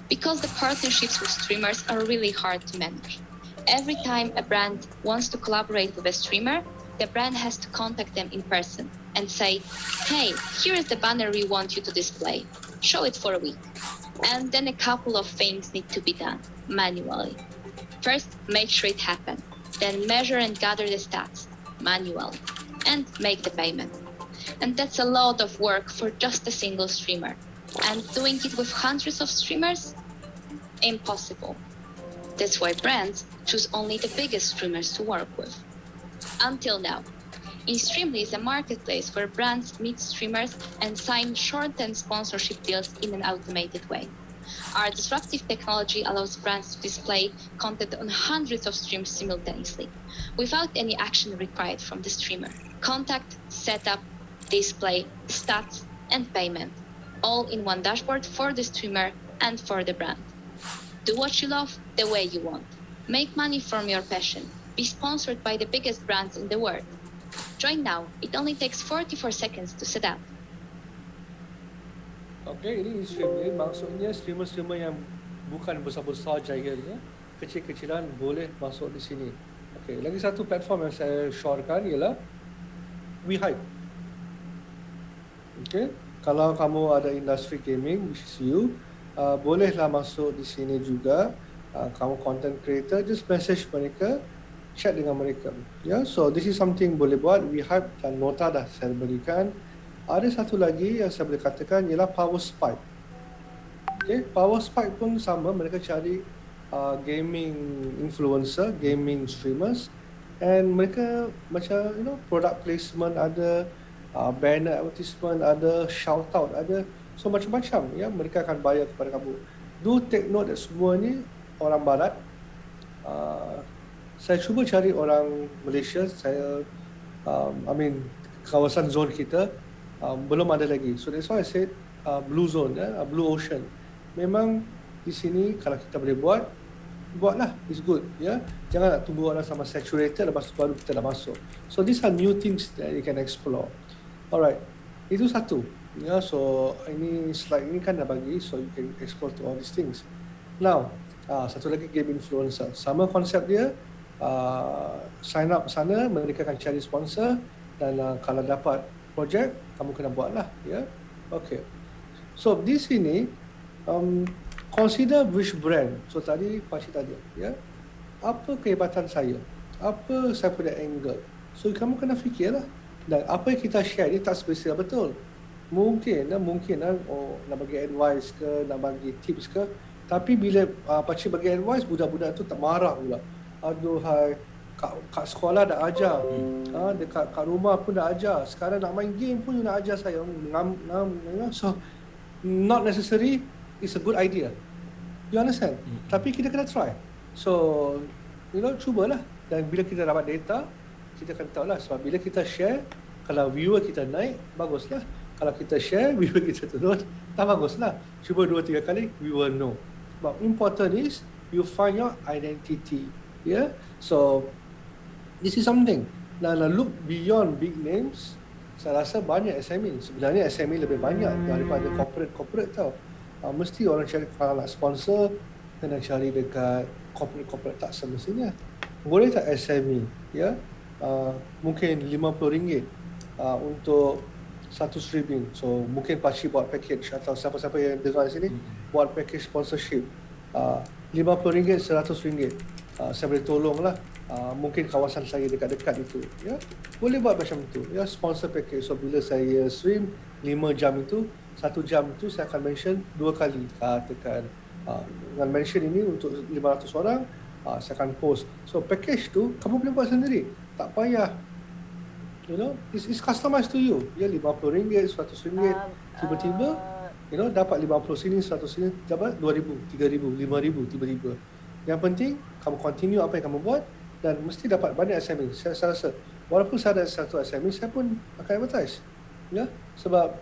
Because the partnerships with streamers are really hard to manage. Every time a brand wants to collaborate with a streamer, the brand has to contact them in person and say, hey, here is the banner we want you to display. Show it for a week. And then a couple of things need to be done manually. First, make sure it happens. Then measure and gather the stats manually and make the payment. And that's a lot of work for just a single streamer. And doing it with hundreds of streamers? Impossible. That's why brands choose only the biggest streamers to work with. Until now. eStreamly is a marketplace where brands meet streamers and sign short-term sponsorship deals in an automated way. Our disruptive technology allows brands to display content on hundreds of streams simultaneously, without any action required from the streamer. Contact, setup, display, stats, and payment. all in one dashboard for the streamer and for the brand. Do what you love the way you want. Make money from your passion. Be sponsored by the biggest brands in the world. Join now. It only takes 44 seconds to set up. Okay, ini stream ni maksudnya streamer-streamer yang bukan besar-besar giant ya, kecil-kecilan boleh masuk di sini. Okay, lagi satu platform yang saya sharekan ialah WeHype. Okay, kalau kamu ada industri gaming, which is you, bolehlah masuk di sini juga. Kamu content creator, just message mereka, chat dengan mereka. Ya, so this is something boleh buat. WeHype dan nota dah saya berikan. Ada satu lagi yang saya boleh katakan ialah PowerSpike. Okay, PowerSpike pun sama, mereka cari gaming influencer, gaming streamers, and mereka macam product placement ada, banner advertisement ada, shout out ada, so macam-macam ya, mereka akan bayar kepada kamu. Do take note that semua ni orang barat. Saya cuba cari orang Malaysia, saya kawasan zone kita belum ada lagi. So that's why I said blue zone, blue ocean. Memang di sini kalau kita boleh buatlah, it's good. Ya, jangan nak tunggu orang sama saturated lepas tu baru kita dah masuk. So these are new things that you can explore. Alright, itu satu. Ya, so ini slide ini kan dah bagi, so you can explore to all these things. Now, satu lagi game influencer. Sama konsep dia. Sign up sana, mereka akan cari sponsor dan kalau dapat projek, kamu kena buatlah, ya. Okay. So di sini consider which brand. So tadi Pakcik tadi, ya. Apa kehebatan saya? Apa saya punya angle? So kamu kena fikirlah. Dan apa yang kita share ni tak spesial betul. Mungkin nak bagi advice ke, nak bagi tips ke, tapi bila Pakcik bagi advice, budak-budak tu tak marah pula. Aduhai, kat sekolah dah ajar, dekat kat rumah pun dah ajar, sekarang nak main game pun nak ajar saya. So not necessary it's a good idea, you understand? Tapi kita kena try. So cubalah, dan bila kita dapat data, kita akan tahu lah. Sebab bila kita share, kalau viewer kita naik, baguslah. Kalau kita share, viewer kita turun, tak baguslah. Cuba 2-3 kali, we will know. But important is you find your identity. Yeah, so this is something. Now look beyond big names. Saya rasa banyak SME. Sebenarnya SME lebih banyak daripada corporate tau. Mesti orang cari, kalau nak sponsor, kena cari dekat corporate tak semestinya. Boleh tak SME? Ya, mungkin RM50 untuk satu streaming. So mungkin Pakcik buat package, atau siapa-siapa yang dengar di sini buat package sponsorship. RM50, RM100. Saya boleh tolonglah, mungkin kawasan saya dekat-dekat itu, ya. Boleh buat macam itu, ya, sponsor package. So bila saya stream 5 jam itu, 1 jam itu saya akan mention 2 kali, katakan dengan mention ini untuk 500 orang, saya akan post. So package tu kamu boleh buat sendiri, tak payah, it's customized to you. Ya, RM50, RM100, tiba-tiba dapat 50 sini, 100 sini, dapat 2,000, 3,000, 5,000 tiba-tiba. Yang penting kamu continue apa yang kamu buat, dan mesti dapat banyak SME. Saya rasa walaupun saya ada satu SME, saya pun akan advertise, ya, sebab